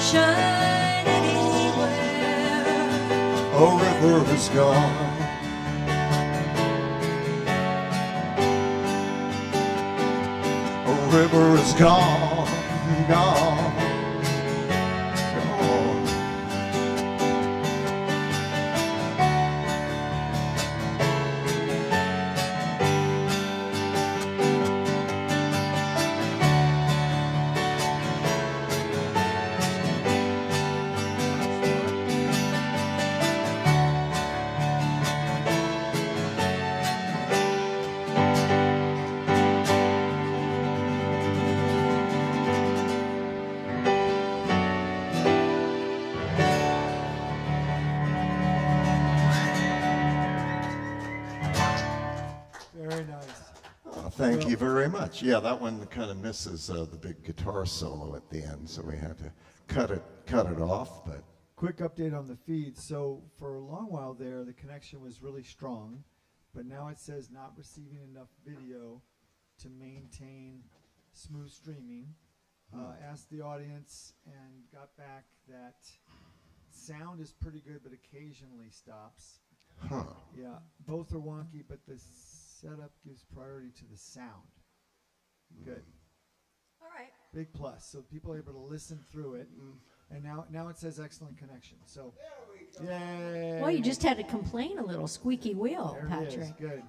Shine anywhere. A river is gone. A river is gone, gone, gone. Very nice. Oh, thank you very much. Yeah, that one kind of misses the big guitar solo at the end, so we had to cut it off. But Quick update on the feed. So for a long while there, the connection was really strong, but now it says not receiving enough video to maintain smooth streaming. Asked the audience and got back that sound is pretty good, but occasionally stops. huh? Yeah, both are wonky, but the setup gives priority to the sound. Good. All right. Big plus. So people are able to listen through it. And now it says excellent connection. So, yay. Well, you just had to complain a little, squeaky wheel, There it is. Patrick. Good.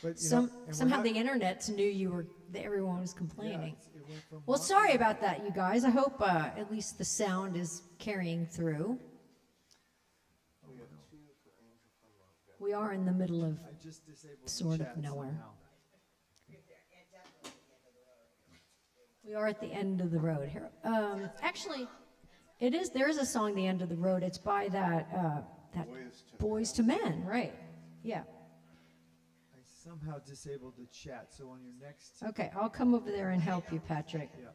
But, you know, and we're Somehow not- the internet knew that everyone was yeah, complaining. it went from Well, wonky- sorry about that, you guys. I hope at least the sound is carrying through. We are in the middle of I just disabled sort the of chat nowhere. somehow. We are at the end of the road here. Actually, there is a song, "The End of the Road." It's by that Boys to Men, right? Yeah. I somehow disabled the chat. So on your next, Okay, I'll come over there and help you, Patrick. yeah.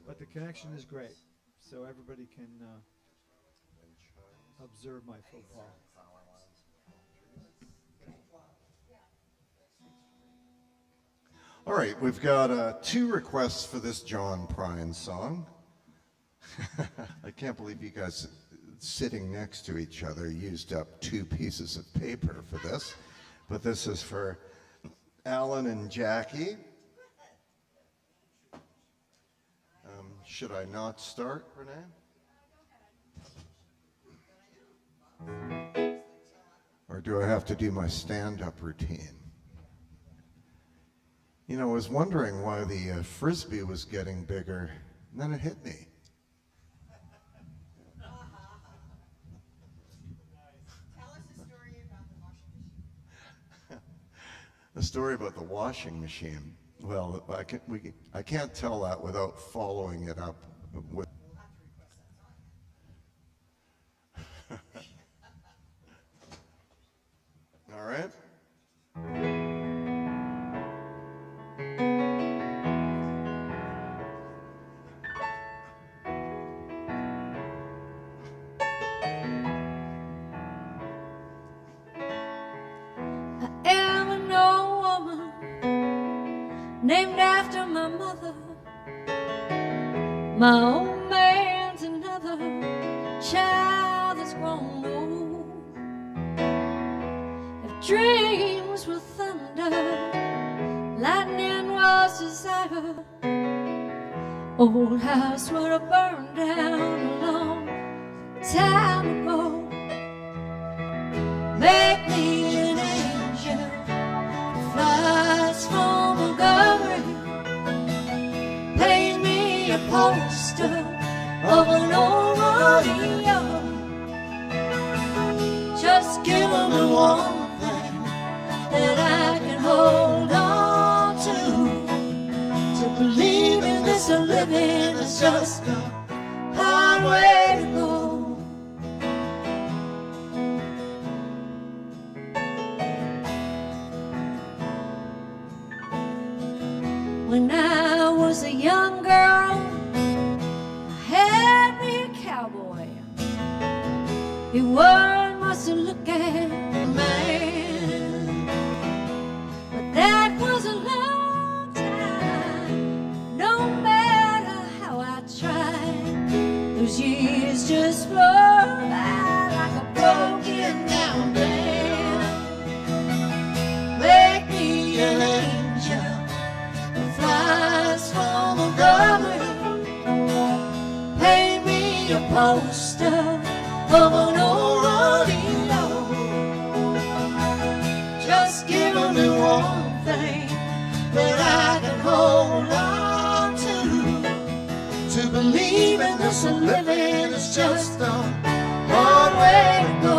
But the connection is great, so everybody can observe my faux pas. All right, we've got 2 requests for this John Prine song. I can't believe you guys sitting next to each other used up 2 pieces of paper for this, but this is for Alan and Jackie. Should I not start, Renee? Or do I have to do my stand-up routine? You know, I was wondering why the Frisbee was getting bigger, and then it hit me. Tell us a story about the washing machine. A story about the washing machine. Well, I can't tell that without following it up with. All right. I am an old woman named after my mother. My old man's another child that's grown old. If dreams were thunder, lightning was desire, old house would have burned down a long time ago. Make me an angel, flies from Montgomery. Paint me a poster of an old rodeo. Just give me one thing that I can hold on to believe in this living is just a hard way to go. When I was a young girl, He one must look at the man, but that was a long time. No matter how I tried, those years just flow by like a broken down band. Make me an angel that flies from a government. Paint me a poster of an old rodeo. Just give me one thing that I can hold on to believe in this living is just a hard way to go.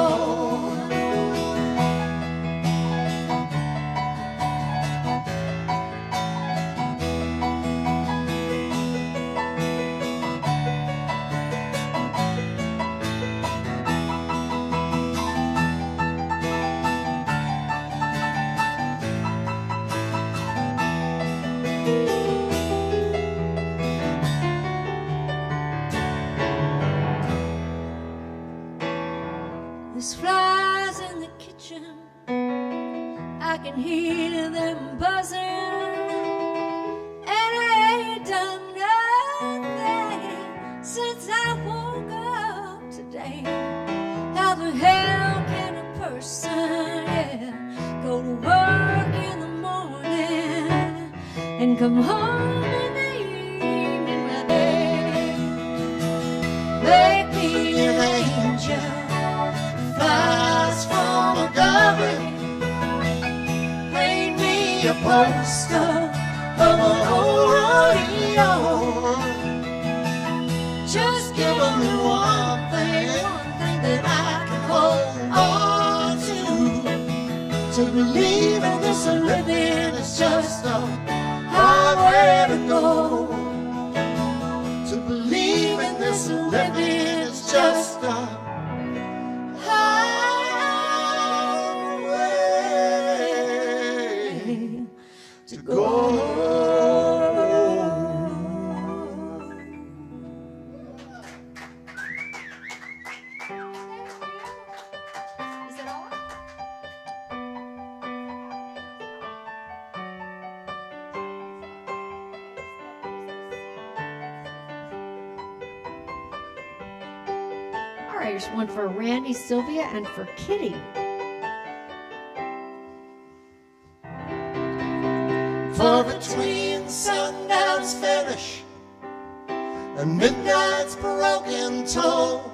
There's flies in the kitchen, I can hear them buzzing, and I ain't done nothing since I woke up today. How the hell can a person, go to work in the morning and come home in the evening with it? Make me an angel flies from a government. Paint me a poster of an old rodeo. Just give me one thing that I can hold on to believe in this living is just a hard way to go. To believe in this living is just a to go. Is that all? All right, here's one for Randy, Sylvia, and for Kitty. For between sundown's finish and midnight's broken toll,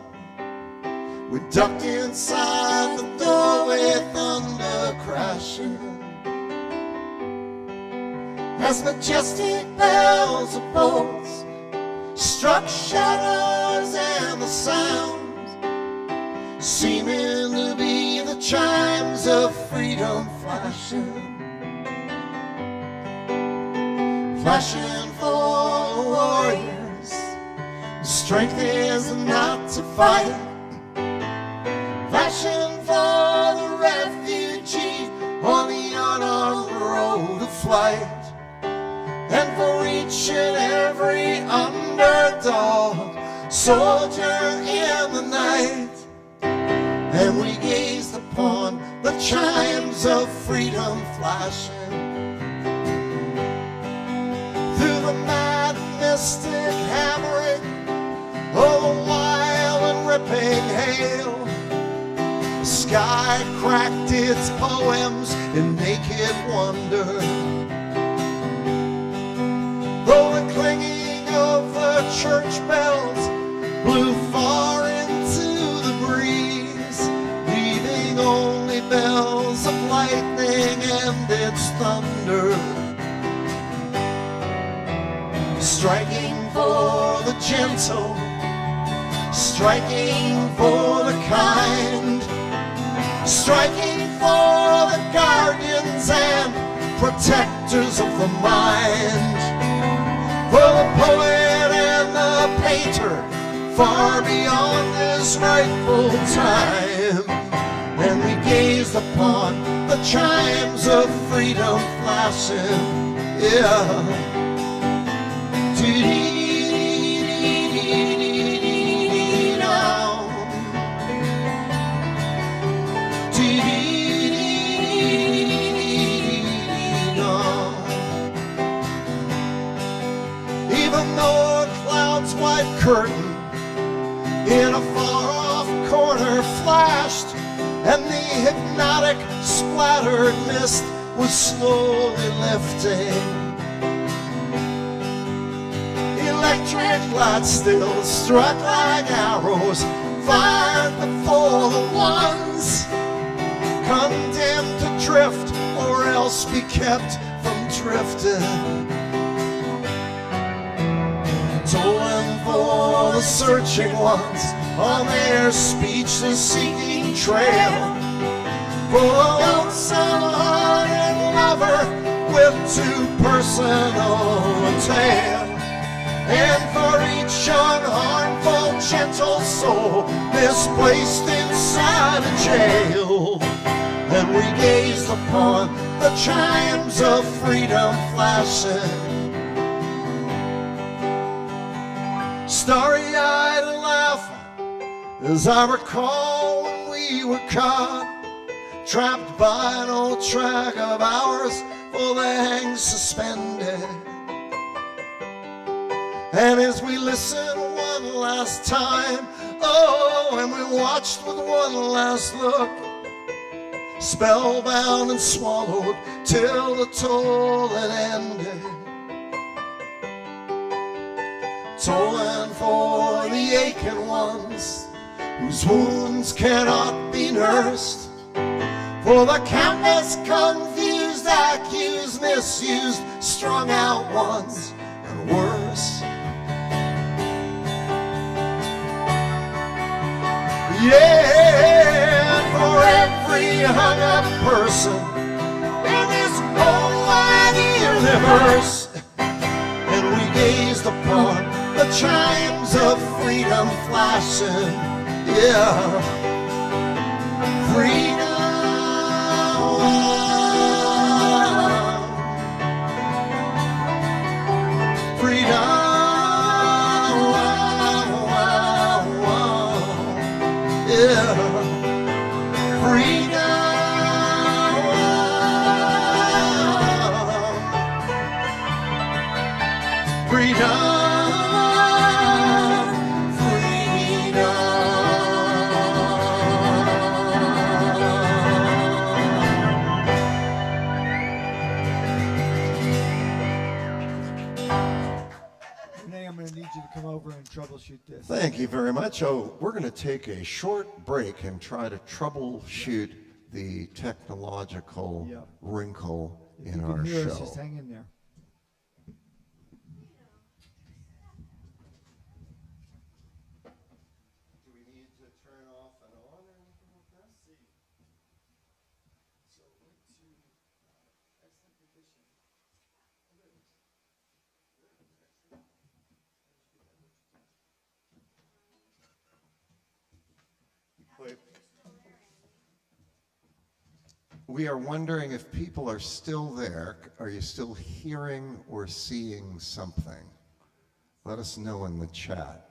we ducked inside the doorway, thunder crashing as majestic bells of bolts struck shadows, and the sounds seeming to be the chimes of freedom flashing. Flashing for warriors, strength is not to fight. Flashing for the refugee on the unarmed road to flight, and for each and every underdog soldier in the night. And we gazed upon the chimes of freedom flashing through the mad mystic hammering of a wild and ripping hail. The sky cracked its poems in naked wonder, though the clanging of the church bells blew far into the breeze, leaving only bells of lightning and its thunder. Striking for the gentle, striking for the kind, striking for the guardians and protectors of the mind, for the poet and the painter far beyond this rightful time. And we gazed upon the chimes of freedom flashing, yeah. curtain in a far-off corner flashed, and the hypnotic splattered mist was slowly lifting. Electric lights still struck like arrows, fired before the ones condemned to drift or else be kept from drifting. Tolling for the searching ones on their speechless seeking trail, for the lonesome-hearted lover with too personal a tale, and for each unharmful gentle soul misplaced inside a jail. And we gazed upon the chimes of freedom flashing, starry-eyed and laughing, as I recall when we were caught, trapped by an old track of ours, full of hang suspended. And as we listened one last time, oh, and we watched with one last look, spellbound and swallowed till the toll had ended. Tolling for the aching ones whose wounds cannot be nursed, for the countless confused, accused, misused, strung out ones, and worse. Yeah, for every hung-up person in this whole wide universe. And we gazed upon the chimes of freedom flashing, yeah, freedom. Troubleshoot this. Thank you very much. Oh, we're going to take a short break and try to troubleshoot the technological wrinkle If in you our can hear show. us, just hang in there. Do we need to turn off and on or anything like that? So link to excellent condition. We are wondering if people are still there. Are you still hearing or seeing something? Let us know in the chat.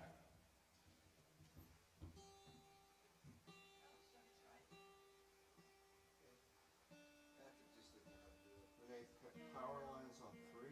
Renee, power lines on 3?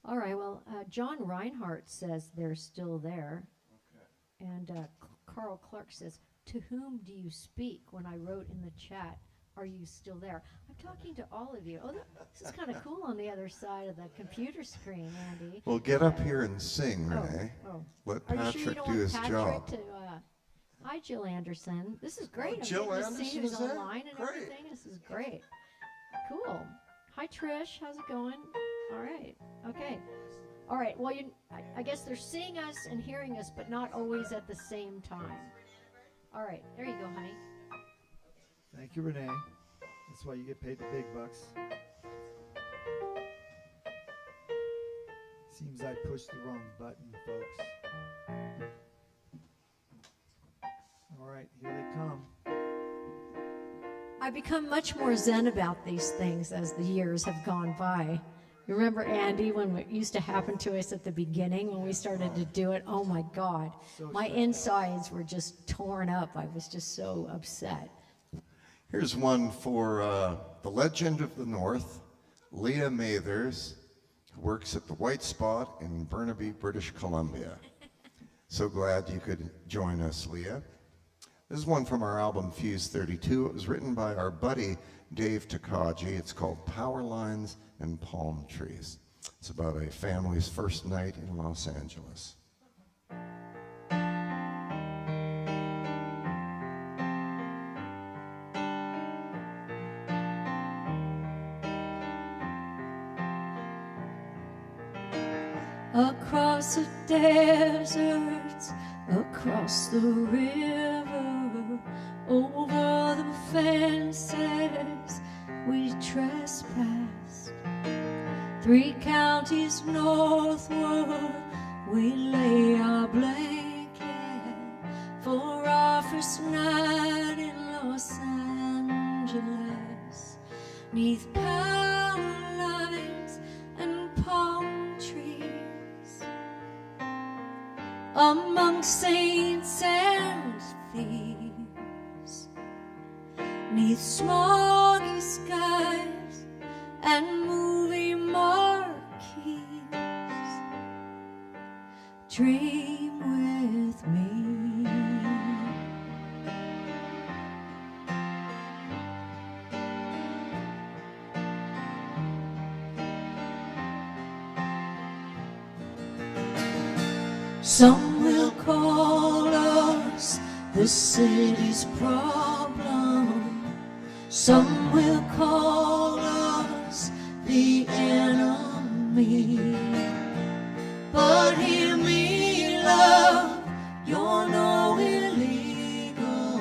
All right, well, John Reinhardt says they're still there. Okay. And Carl Clark says, to whom do you speak? When I wrote in the chat, are you still there? I'm talking to all of you. Oh, this is kind of cool on the other side of the computer screen, Andy. Well, get up here and sing, Renee. Oh. Let Are you sure you Patrick don't do want his Patrick job. to, hi, Jill Anderson. This is great. I'm Jill getting to see Anderson who's is there? online and Great. everything. This is great. Cool. Hi, Trish. How's it going? All right. Okay. All right. Well, I guess they're seeing us and hearing us, but not always at the same time. All right. There you go, honey. Thank you, Renee. That's why you get paid the big bucks. Seems I pushed the wrong button, folks. All right, here they come. I've become much more zen about these things as the years have gone by. You remember, Andy, when it used to happen to us at the beginning when we started to do it? Oh my God. My insides were just torn up. I was just so upset. Here's one for the legend of the North, Leah Mathers, who works at the White Spot in Burnaby, British Columbia. So glad you could join us, Leah. This is one from our album Fuse 32. It was written by our buddy Dave Takaji. It's called Power Lines and Palm Trees. It's about a family's first night in Los Angeles. Across the deserts, across the river, over the fences we trespassed. 3 counties northward, we lay our blanket for our first night in Los Angeles. 'Neath power lines and palm trees, among saints and thieves, 'neath smoggy skies and movie marquees, dream with me. Some will call us the city's problem. Some will call us the enemy. But hear me, love, you're no illegal,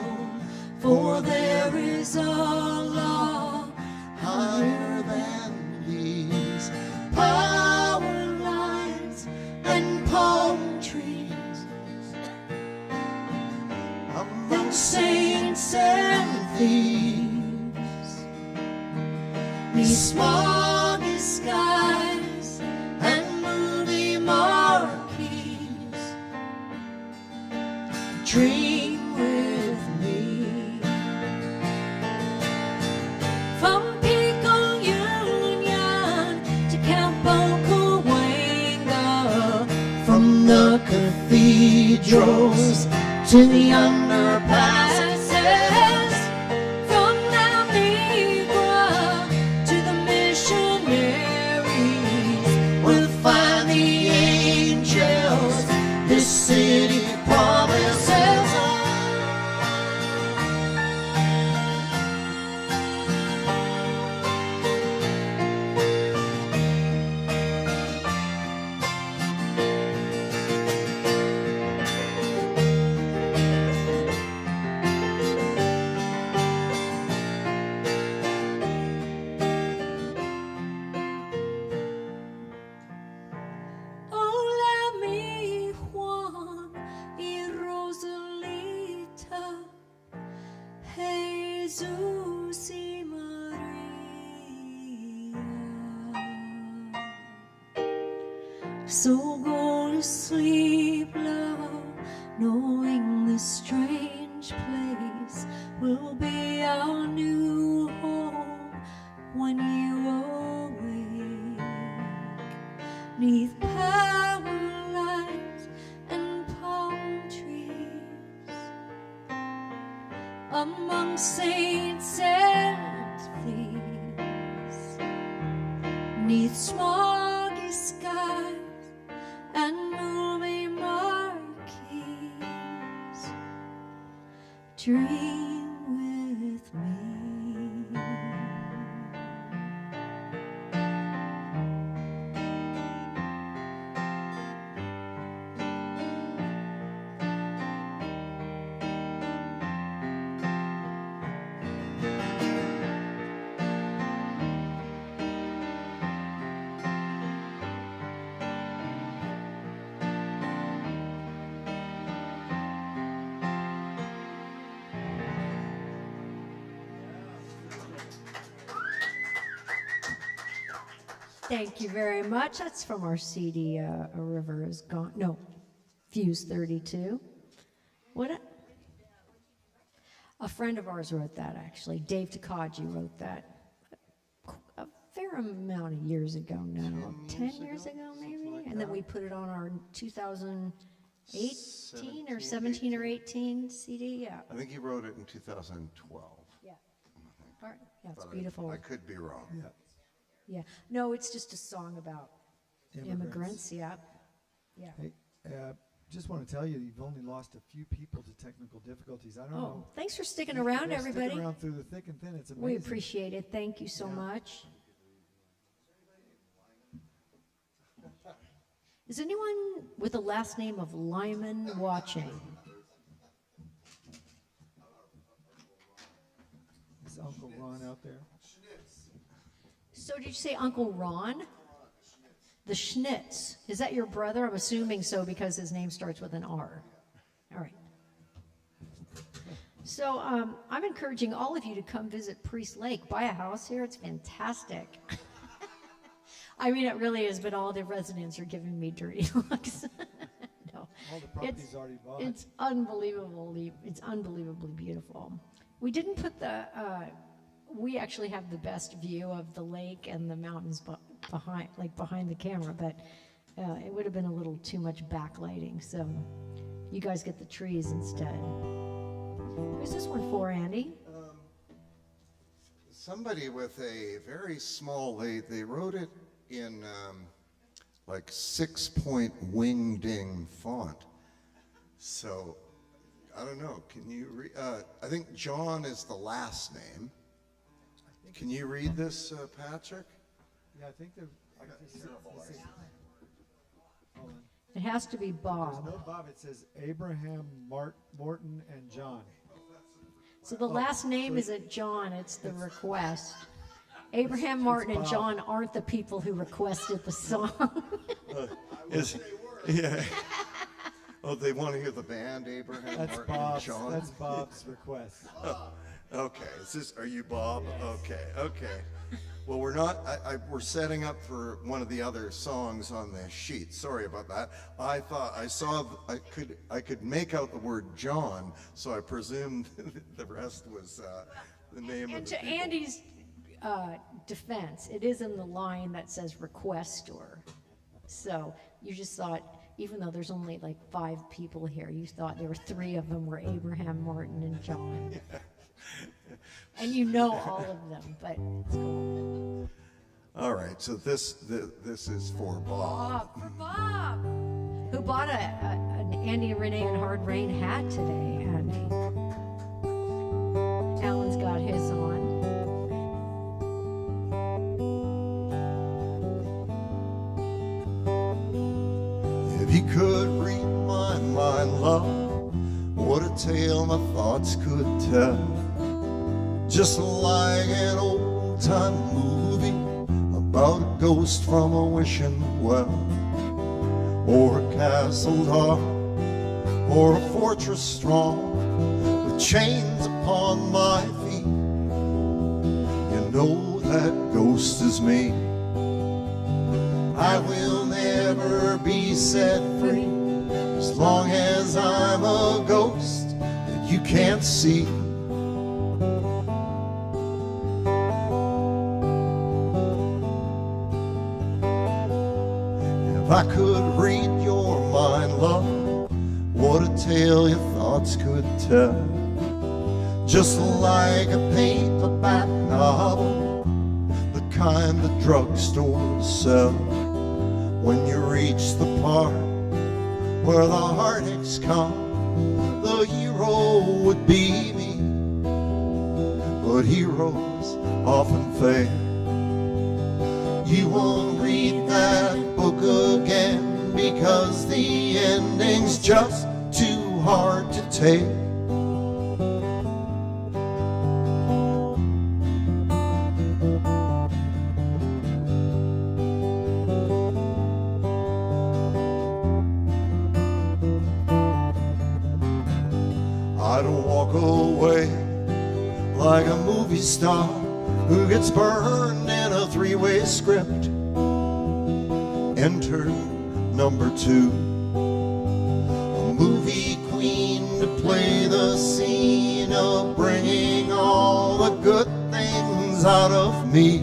for there is a law higher than these. Power lines and palm trees, among saints and thieves, these smoggy skies and movie marquees, dream with me. From Pico Union to Campo Cahuenga, from the cathedrals to the underpasses, from La Migra to the missionaries, we'll find the angels this city promises. Hola, mi Juan y Rosalita, Jesus y Maria. So go to sleep, love, knowing this strange place will be our new home when you awake. 'Neath power lines and palm trees, among saints and thieves, 'neath smoggy skies and movie marquees, dream with me. Thank you very much. That's from our CD, A River Is Gone. No, Fuse 32. A friend of ours wrote that, actually. Dave Takaji wrote that a fair amount of years ago now. 10 years ago, maybe? like And then that. we put it on our 2018 or 17 or 18 CD. Yeah. I think he wrote it in 2012. Yeah. All right. Yeah, it's but beautiful. I could be wrong. Yeah. Yeah. No, it's just a song about immigrants. Yeah. Yeah. Hey, just want to tell you, you've only lost a few people to technical difficulties. I don't Oh, know. thanks for sticking around, Yeah, everybody. Stick around through the thick and thin. It's amazing. We appreciate it. Thank you so much. Is anyone with the last name of Lyman watching? Is Uncle Ron out there? So did you say Uncle Ron? The Schnitz. Is that your brother? I'm assuming so because his name starts with an R. All right. So I'm encouraging all of you to come visit Priest Lake. Buy a house here. It's fantastic. I mean, it really is, but all the residents are giving me dirty looks. No. All the property's already bought. It's unbelievably beautiful. We didn't put we actually have the best view of the lake and the mountains behind the camera, but it would have been a little too much backlighting, so you guys get the trees instead. Who's this one for, Andy? Somebody with a very small, they wrote it in like 6-point wingding font. So, I don't know, can you read? I think John is the last name. Can you read this, Patrick? Yeah, I think they're. Hold on. It has to be There's Bob. no Bob. It says Abraham, Morton, and John. So the last name isn't John, it's the request. Abraham, Martin, and Bob. John aren't the people who requested the song. Yeah. Oh, they want to hear the band, Abraham, That's Martin, Bob's. and John? That's Bob's request. Okay, are you Bob? Okay. Well, we're not, we're setting up for one of the other songs on the sheet. Sorry about that. I thought I could make out the word John, so I presumed the rest was the name of And the to people. Andy's defense, it is in the line that says requestor. So you just thought, even though there's only like 5 people here, you thought there were 3 of them were Abraham, Martin, and John. And you know all of them, but it's cool. All right, so this is for Bob. Bob, for Bob, who bought an Andy and Renee and Hard Rain hat today, Andy. Alan's got his on. If you could read my mind, love, what a tale my thoughts could tell. Just like an old-time movie about a ghost from a wishing well, or a castle dark, or a fortress strong, with chains upon my feet. You know that ghost is me. I will never be set free as long as I'm a ghost that you can't see. If I could read your mind, love, what a tale your thoughts could tell. Just like a paperback novel, the kind the drugstores sell. When you reach the part where the heartaches come, the hero would be me. But heroes often fail. You won't read that book again because the ending's just too hard to take. I don't walk away like a movie star who gets burned in a 3-way script. enter number 2. A movie queen to play the scene of bringing all the good things out of me.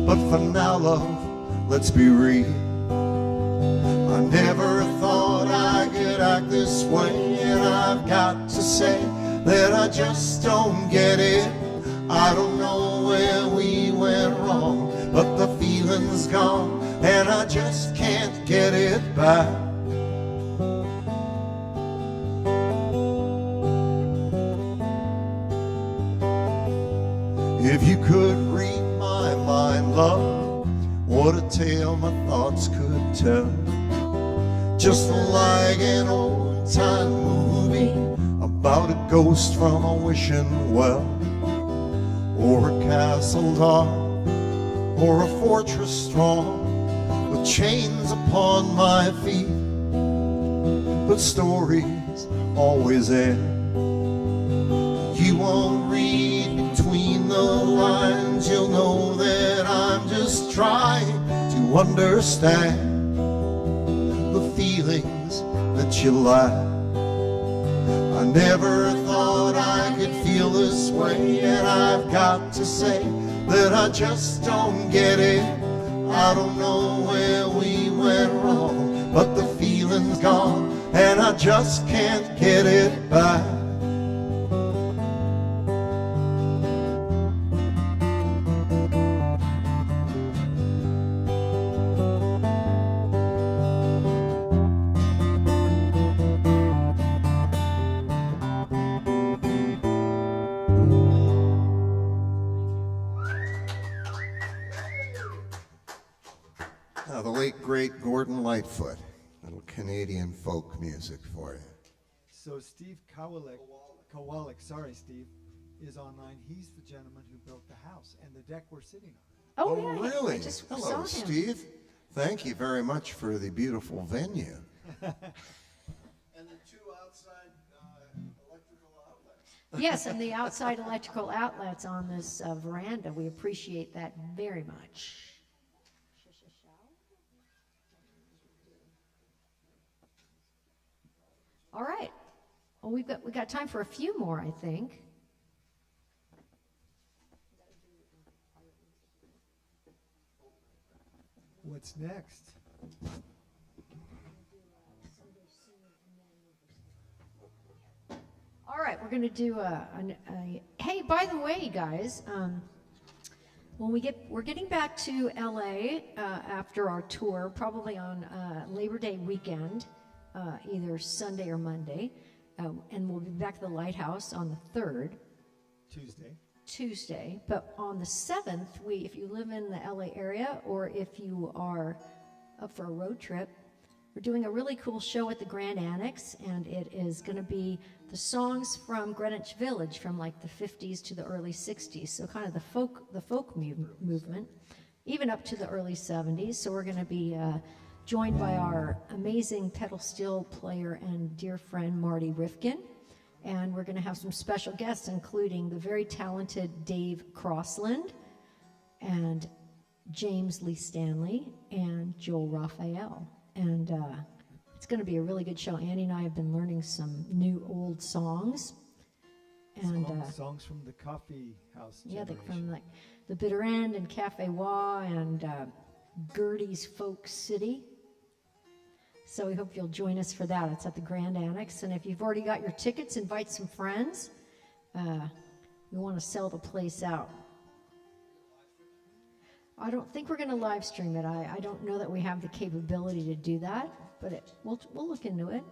But for now, love, let's be real. I never thought I could act this way, and I've got to say that I just don't get it. I don't know where we went wrong, but the feeling's gone, and I just can't get it back. If you could read my mind, love, what a tale my thoughts could tell. Just like an old-time movie about a ghost from a wishing well, or a castle dark, or a fortress strong, with chains upon my feet. But stories always end. You won't read between the lines, you'll know that I'm just trying to understand the feelings that you lack. I never thought I could feel this way, and I've got to say that I just don't get it. I don't know where we went wrong, but the feeling's gone, and I just can't get it back. Now, the late, great Gordon Lightfoot, little Canadian folk music for you. So Steve Kowalik, sorry Steve, is online. He's the gentleman who built the house and the deck we're sitting on. Oh, yeah. Really? I just saw Hello, him. Steve. Thank you very much for the beautiful venue. And the 2 outside electrical outlets. Yes, and the outside electrical outlets on this veranda. We appreciate that very much. All right. Well, we got time for a few more, I think. What's next? All right, we're going to do hey, by the way, guys, when we're getting back to LA after our tour, probably on Labor Day weekend, either Sunday or Monday, and we'll be back at the Lighthouse on the 3rd. Tuesday, but on the 7th, if you live in the LA area or if you are up for a road trip, we're doing a really cool show at the Grand Annex, and it is going to be the songs from Greenwich Village from like the 50s to the early 60s, so kind of the folk movement, even up to the early 70s. So we're going to be joined by our amazing pedal steel player and dear friend Marty Rifkin. And we're going to have some special guests, including the very talented Dave Crossland and James Lee Stanley and Joel Raphael. And it's going to be a really good show. Annie and I have been learning some new old songs. And songs from the coffee house yeah, generation. from like the Bitter End and Cafe Wah and Gertie's Folk City. So we hope you'll join us for that. It's at the Grand Annex. And if you've already got your tickets, invite some friends. We want to sell the place out. I don't think we're going to live stream it. I don't know that we have the capability to do that, but we'll look into it.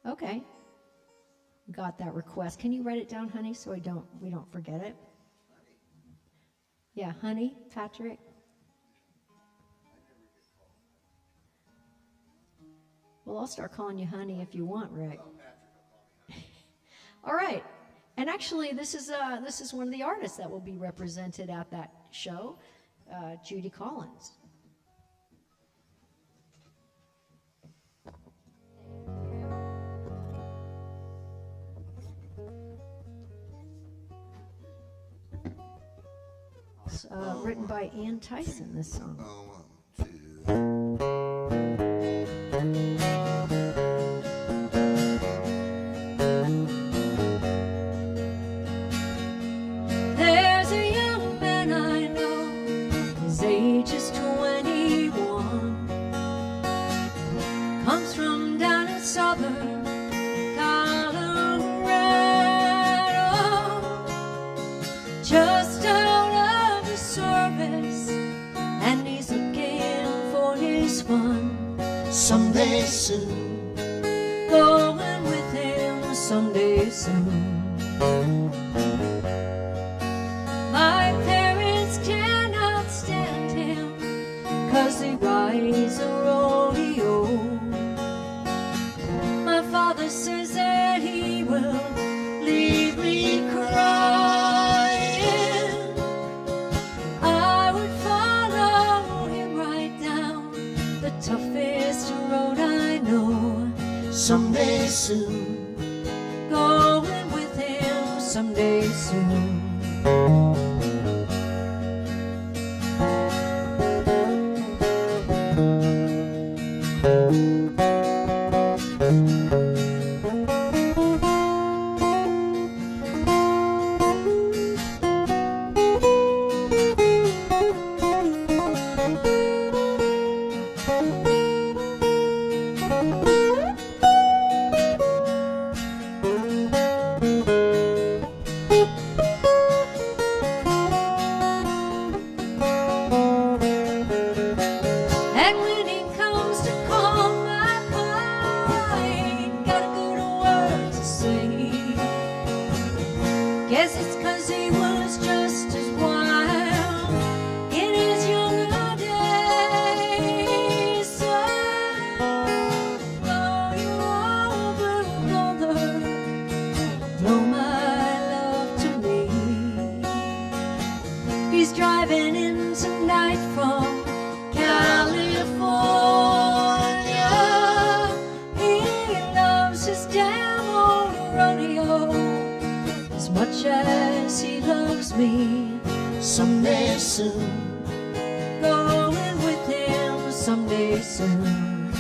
Okay. Got that request. Can you write it down, honey, so we don't forget it? Yeah, honey, Patrick. Well, I'll start calling you honey if you want, Rick. All right. And actually, this is one of the artists that will be represented at that show, Judy Collins. It's written by Ian Tyson, this song. Oh, 1, 2. There's a young man I know, his age is 21. Comes from down in southern Colorado, just out of the service, and he's looking for his fun. Someday soon, Going with him someday soon. My parents cannot stand him, 'cause he rides a rodeo. My father says that he will leave me crying. I would follow him right down the toughest road I know. someday soon, Going with him someday soon. And when he comes to call my pa, I ain't got a good word to say. Guess it's 'cause he was just as wild in his younger days. So, blow you over, brother, blow my love to me. He's driving in tonight from California. He loves his damn old rodeo as much as he loves me. someday soon, Going with him someday soon.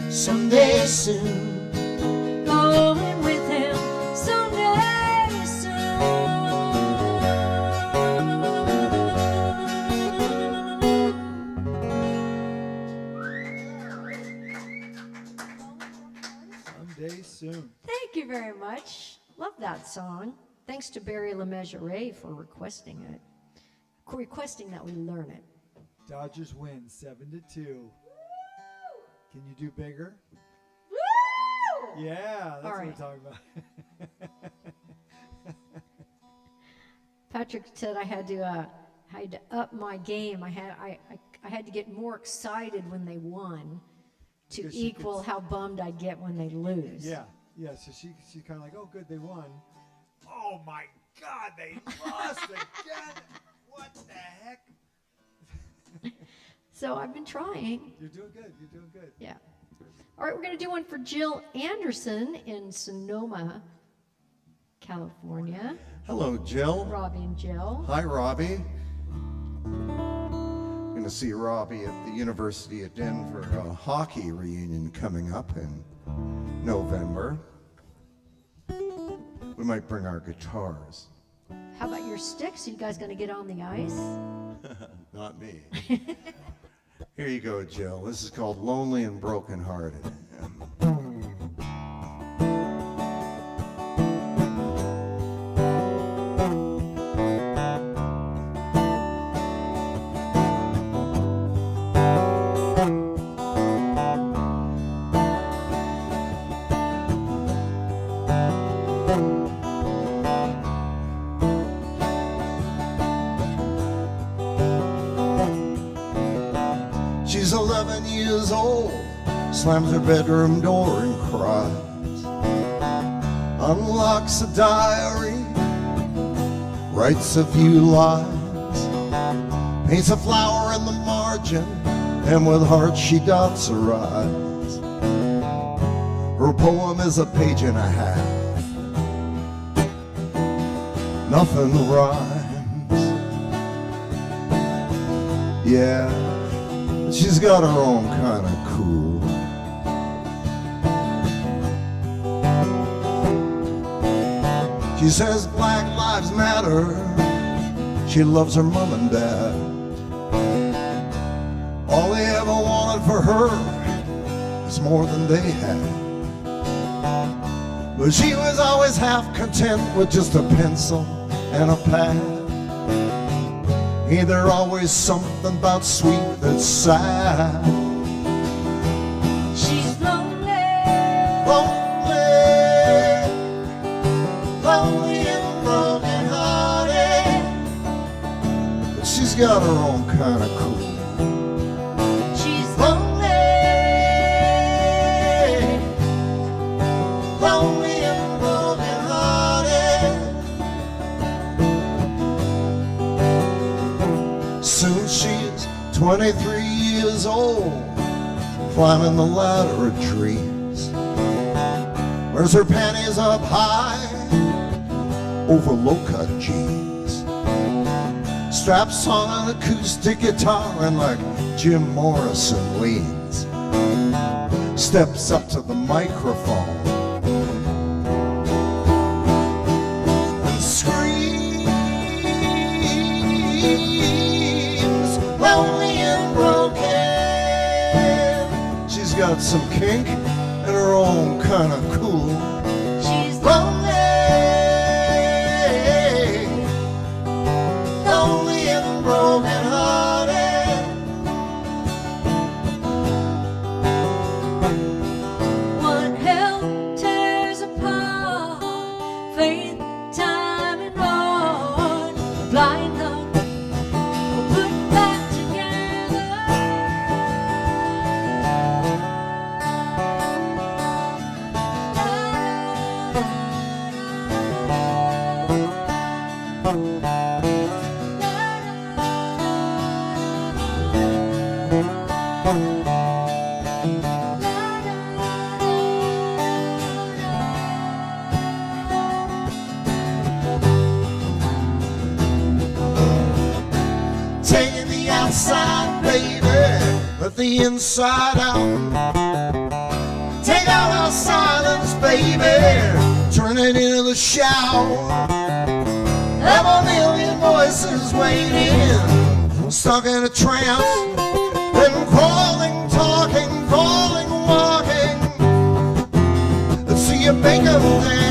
someday soon, Going with him someday Someday soon. Thank you very much. Love that song. Thanks to Barry LeMessurier for requesting it. Requesting that we learn it. Dodgers win 7-2. Can you do bigger? Woo! Yeah, that's All what right. we're talking about. Patrick said I had to up my game. I had to get more excited when they won to Because she equal could- how bummed I get when they lose. Yeah, yeah. So she's kind of like, oh, good, they won. Oh my God, they lost again. What the heck? So I've been trying. You're doing good. You're doing good. Yeah. All right, we're going to do one for Jill Anderson in Sonoma, California. Hello, Jill. Robbie and Jill. Hi, Robbie. Going to see Robbie at the University of Denver hockey reunion coming up in November. We might bring our guitars. How about your sticks? You guys going to get on the ice? Not me. Here you go, Jill. This is called Lonely and Brokenhearted. She's 11 years old, slams her bedroom door and cries, unlocks a diary, writes a few lines, paints a flower in the margin, and with heart she dots her eyes. Her poem is a page and a half, nothing rhymes. Yeah, but she's got her own kind of cool. She says Black Lives Matter. She loves her mom and dad. All they ever wanted for her is more than they had. But she was always half content with just a pencil and a pad. Ain't there always something about sweet that's sad? She's lonely, Lonely, lonely and broken hearted. but she's got her own kind of cool. She's lonely, lonely and broken hearted. Soon she's 23 years old, climbing the ladder of dreams. Wears her panties up high over low-cut jeans. Straps on an acoustic guitar and like Jim Morrison leans. Steps up to the microphone and screams, lonely and broken. She's got some kink and her own kind of cool. She's lonely, lonely and broken hearted. What hell tears apart faith, time, and heart. Blind love will put back together. Taking the outside, baby, let the inside out. Take out our silence, baby, turn it into the shout. Have a million voices waiting, stuck in a trance. Been crawling, talking, crawling, walking. Let's see you make a dance.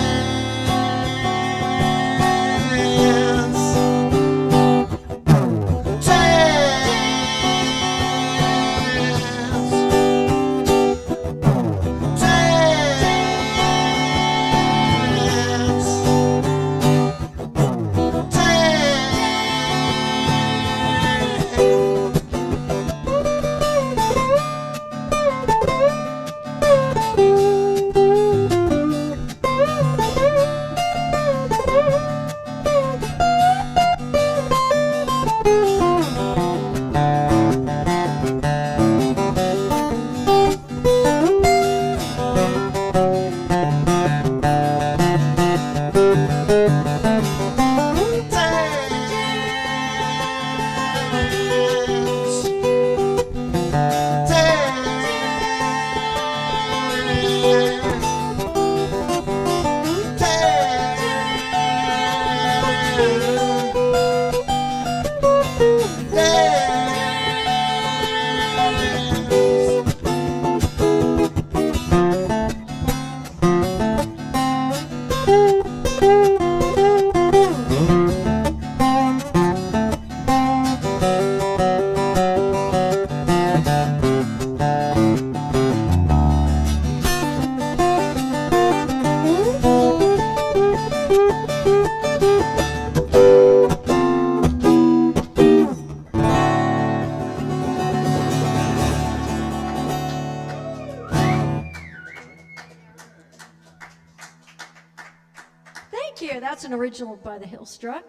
Thank you. That's an original by the Hill Strut.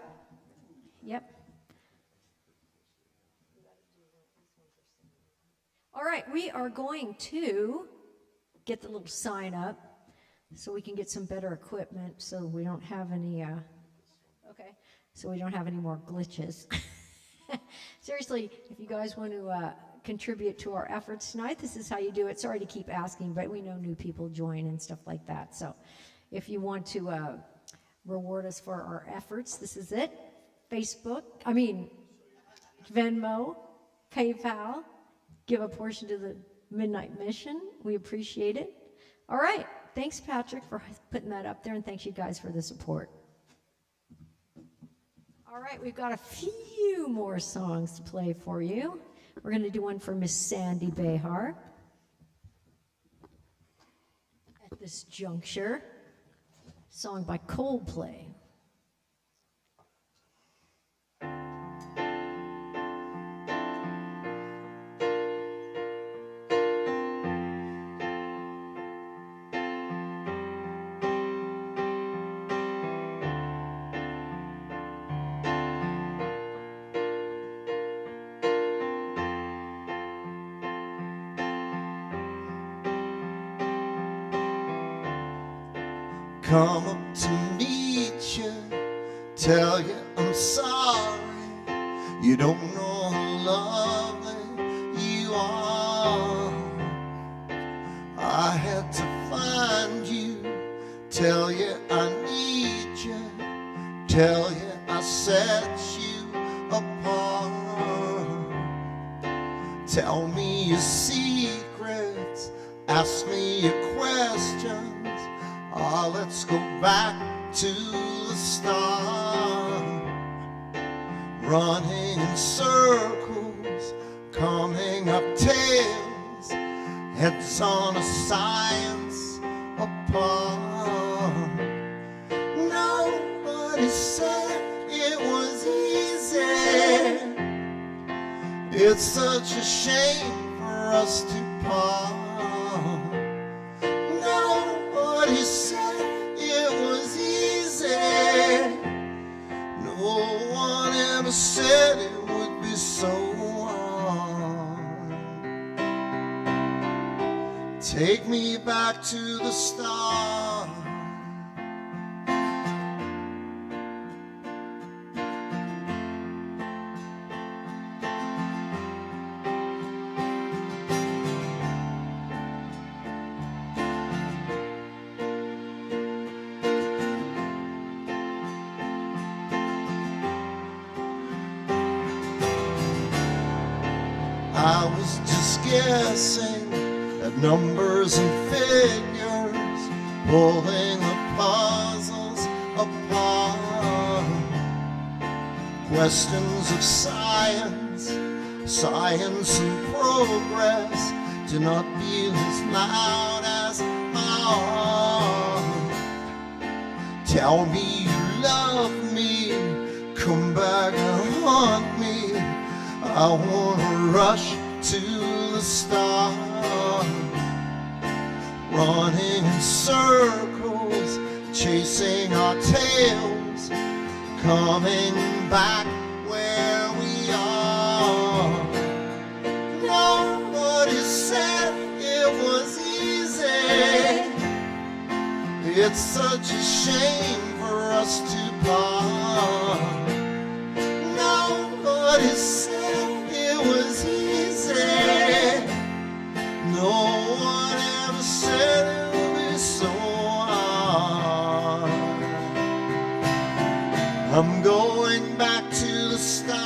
Yep. All right, we are going to get the little sign up so we can get some better equipment so we don't have any, so we don't have any more glitches. Seriously, if you guys want to contribute to our efforts tonight, this is how you do it. Sorry to keep asking, but we know new people join and stuff like that. So if you want to reward us for our efforts, this is it. Venmo, PayPal, give a portion to the Midnight Mission. We appreciate it. All right. Thanks, Patrick, for putting that up there, and thanks you guys for the support. All right, we've got a few more songs to play for you. We're going to do one for Miss Sandy Behar at this juncture. Song by Coldplay. Come up to meet you, tell you I'm sorry. You don't know how lovely you are. I had to find you, tell you I need you, tell you I set you apart. Tell me your secrets, ask me your questions. Let's go back to the start. Running in circles, coming up tails, heads on a science apart. Nobody said it was easy. It's such a shame for us to part. Nobody said it was easy. No one ever said it would be so hard. Take me back to the start. I was just guessing at numbers and figures, pulling the puzzles apart. Questions of science, science and progress do not feel as loud as my heart. Tell me you love me, come back and haunt me. I wanna rush to the start. Running in circles, chasing our tails, coming back where we are. Nobody said it was easy. It's such a shame for us to part. Nobody said it was easy. No one ever said it would be so hard. I'm going back to the start.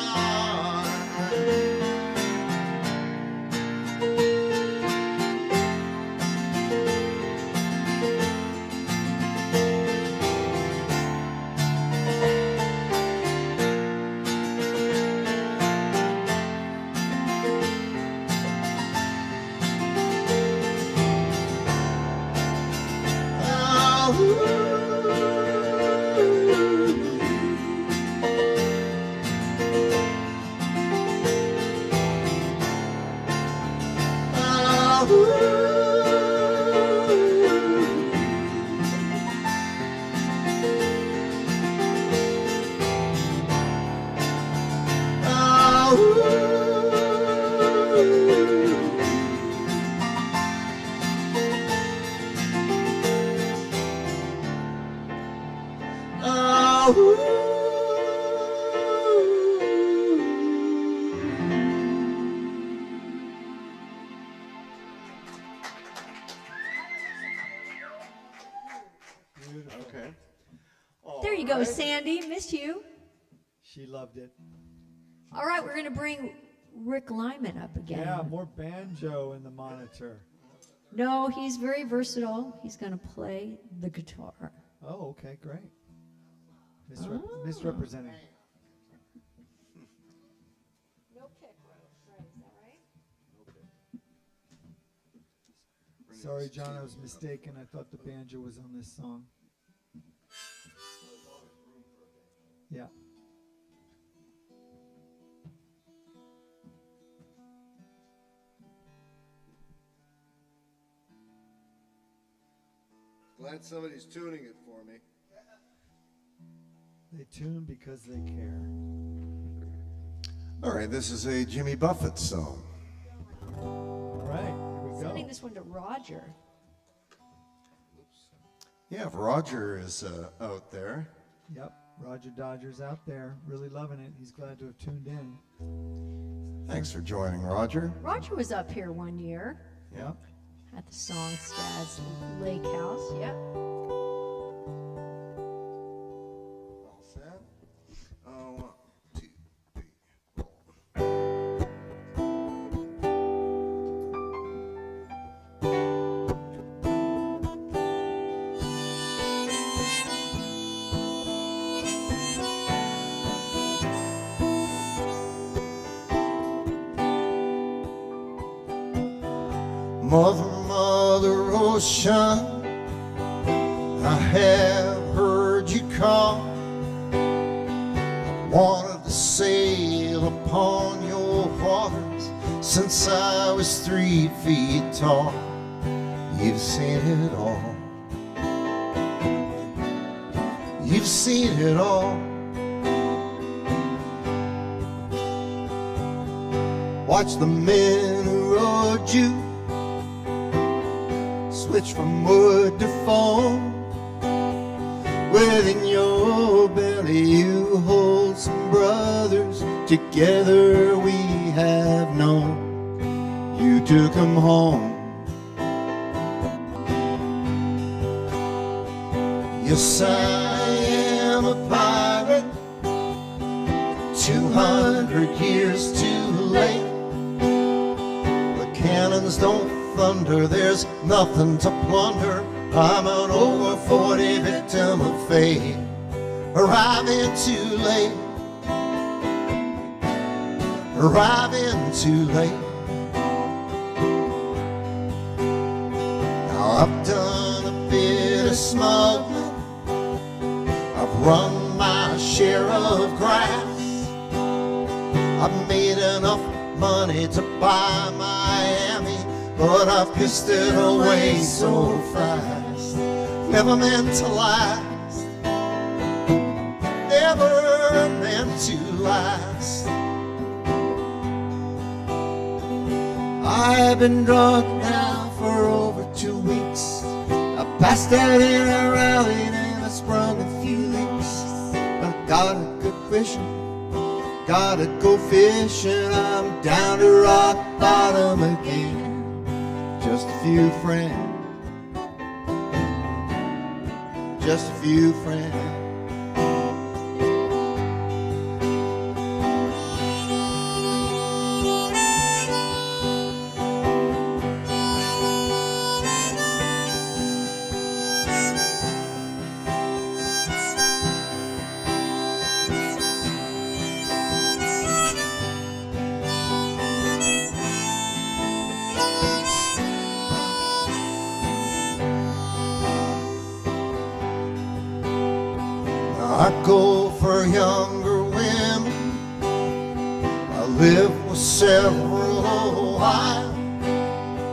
you go, Sandy. Missed you. She loved it. All right, we're going to bring Rick Lyman up again. Yeah, more banjo in the monitor. No, he's very versatile. He's going to play the guitar. Oh, okay, great. Misrepresenting. No pick, right? Is that right? Sorry, John, I was mistaken. I thought the banjo was on this song. Yeah. Glad somebody's tuning it for me. They tune because they care. All right, this is a Jimmy Buffett song. All right, here we Sending go. this one to Roger. Yeah, if Roger is out there. Yep, Roger Dodger's out there, really loving it. He's glad to have tuned in. Thanks for joining, Roger. Roger was up here one year Yep. at the Songstad's Lake House. Yep. All set? 1, 2, 3, 4. Mother, Mother Ocean, I have heard you call. I wanted to sail upon your waters since I was 3 feet tall. You've seen it all. You've seen it all. Watch the men who rode you switch from wood to foam. Within your belly you hold some brothers. Together we have known. You took them home. Yes, I am a pirate, 200 years too late. The cannons don't thunder, there's nothing to plunder. I'm an over 40 victim of fate, arriving too late, arriving too late. Now I've done a bit of smuggling, I've run my share of grass, I've made enough money to buy Miami, but I've pissed it away so fast. Never meant to last, never meant to last. I've been drunk now for over 2 weeks. I passed out in a rally and I sprung a few leaks. I gotta go fishing, gotta go fishing. I'm down to rock bottom again. Just a few friends, just a few friends. I go for younger women, I live with several a while.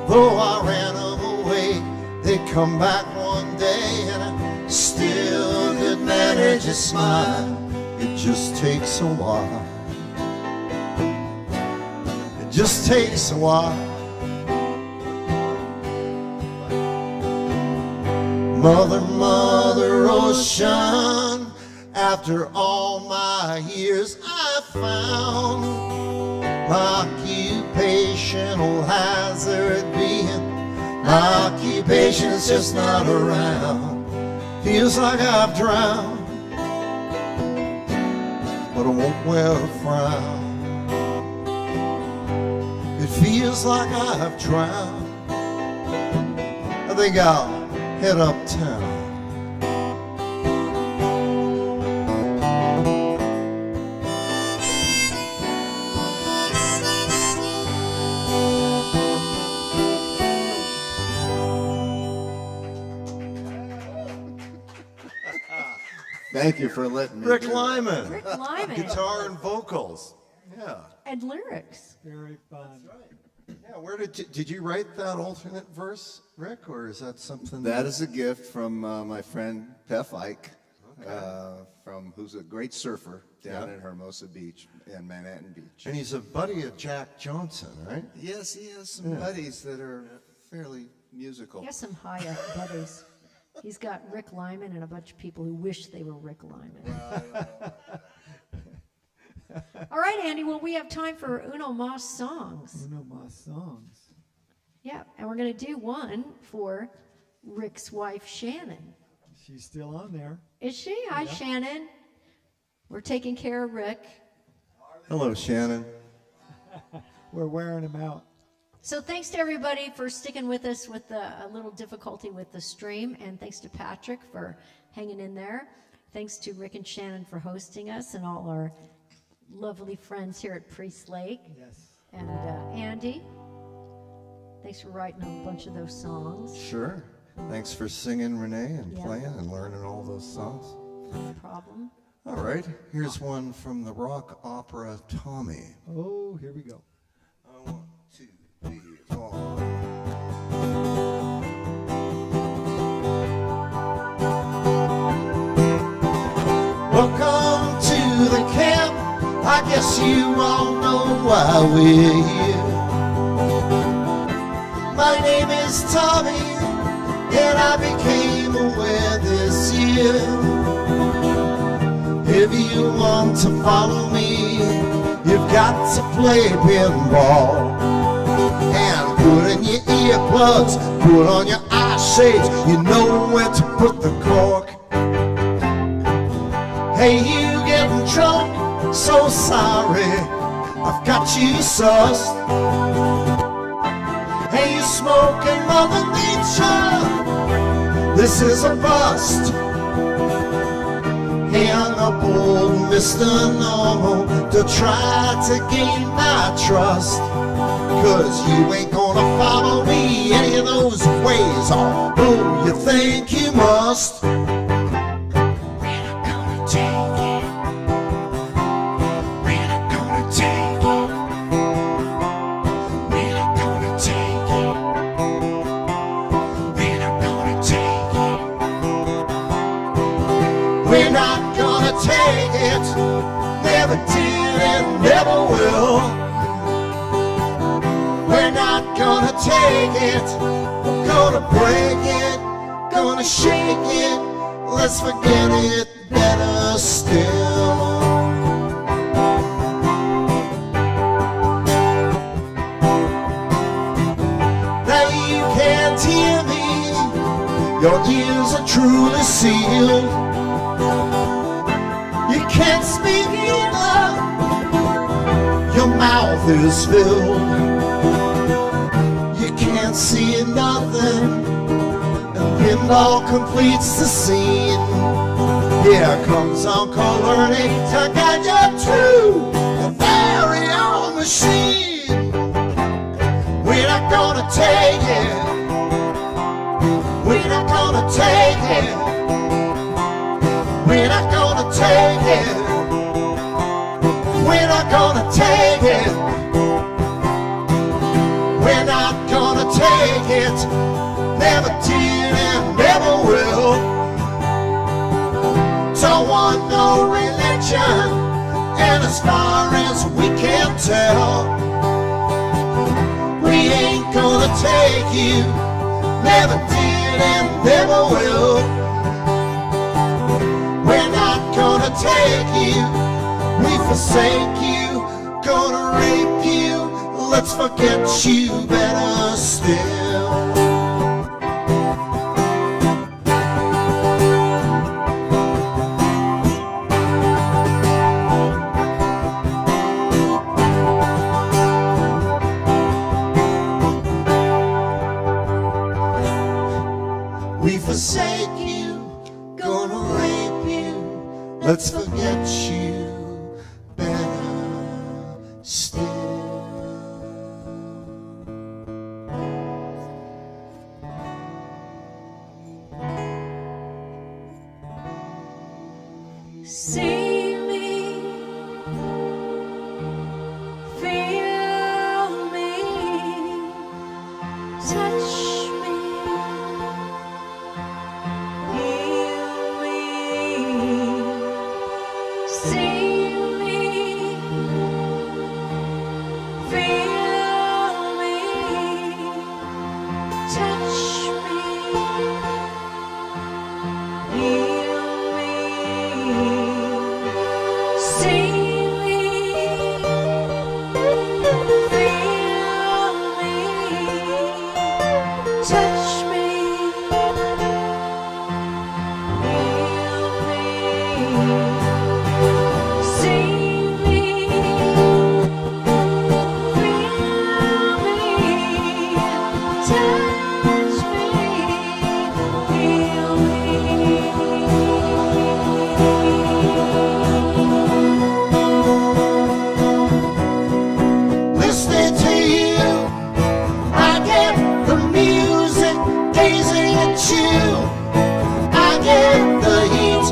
Though I ran them away, they come back one day and I still could manage a smile. It just takes a while, it just takes a while. Mother, Mother Ocean, after all my years I found my occupational hazard being. My occupation's just not around. Feels like I've drowned but I won't wear a frown. It feels like I've drowned. I think I'll head uptown. Thank you for letting me Rick do that. Lyman. Rick Lyman. Guitar and vocals. Yeah. And lyrics. Very fun. Yeah, where did you write that alternate verse, Rick, or is that something That is a gift from my friend Pef Ike, who's a great surfer down Yeah. at Hermosa Beach and Manhattan Beach. And he's a buddy of Jack Johnson, right? Yes, he has some buddies that are fairly musical. He has some high buddies. He's got Rick Lyman and a bunch of people who wish they were Rick Lyman. All right, Andy. Well, we have time for Uno Mas songs. Uno Mas songs. Yeah, and we're going to do one for Rick's wife, Shannon. She's still on there. Is she? Hi, Shannon. We're taking care of Rick. Hello, Shannon. We're wearing him out. So thanks to everybody for sticking with us with a little difficulty with the stream, and thanks to Patrick for hanging in there. Thanks to Rick and Shannon for hosting us, and all our lovely friends here at Priest Lake. Yes. And Andy, thanks for writing a bunch of those songs. Sure. Thanks for singing, Renee, and Yeah. playing and learning all those songs. No problem. All right, here's one from the rock opera Tommy. Oh, here we go. 1, 2, 3, 4. Welcome to the camp. I guess you all know why we're here. My name is Tommy, and I became aware this year. If you want to follow me, you've got to play pinball. And put in your earplugs, put on your eye shades, you know where to put the cork. Hey, you getting drunk? So sorry, I've got you sussed. Hey, you smoking Mother Nature? This is a bust. Hey, I'm up old Mr. Normal to try to gain my trust. 'Cause you ain't gonna follow me any of those ways, although you think you must. We're not gonna take it. We're not gonna take it. We're not gonna take it. We're not gonna take it. We're not gonna take it. Never did and never will. We're not gonna take it. We're gonna break it. Gonna shake it. Let's forget it. Better still. Now you can't hear me. Your ears are truly sealed. You can't speak either. Your mouth is filled. You can't see nothing. And pinball completes the scene. Here comes Uncle Ernie to guide you to the very own machine. We're not gonna take it. We're not gonna take it. We're not gonna take it. We're not gonna take it. We're not gonna take it. Never did and never will. Don't want no religion, and as far as we can tell, we ain't gonna take you. Never did and never will. We're not gonna take you. We forsake you. Gonna rape you. Let's forget you better still. forsake you, gonna rape you. Let's forget you better still. See me, feel me, touch me, heal me. See me, feel me, touch me, heal me. See me, feel me, touch me, heal me. See me, feel me, touch me, heal me. Listening to you, I get the music, gazing at you. I get the heat,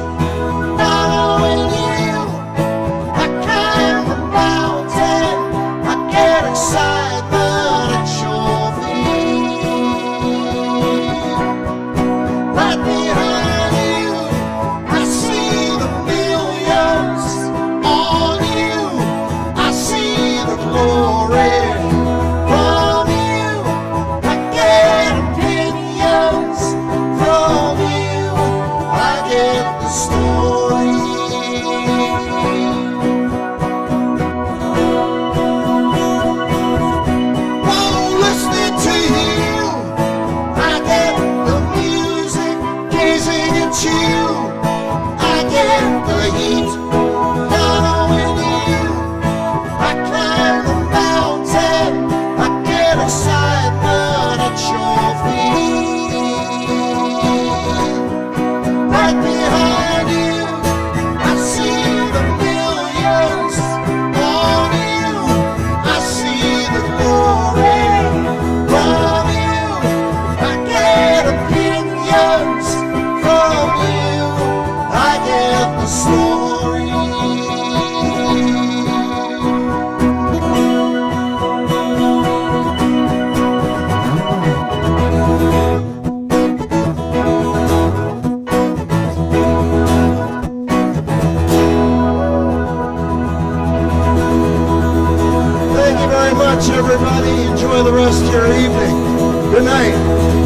following you. I climb the mountain, I get excitement at your feet. Right behind you, I see the millions on you. I see the glory from you. I get opinions from you. I get the story. Oh, listening to you, I get the music, gazing at you. I get the heat, following you. I climb the mountain, I get excitement at your feet. Right behind you, I see the millions on you. I see the glory from you. I get opinions from you. I get the story. Thank you very much, everybody. Enjoy the rest of your evening. Good night.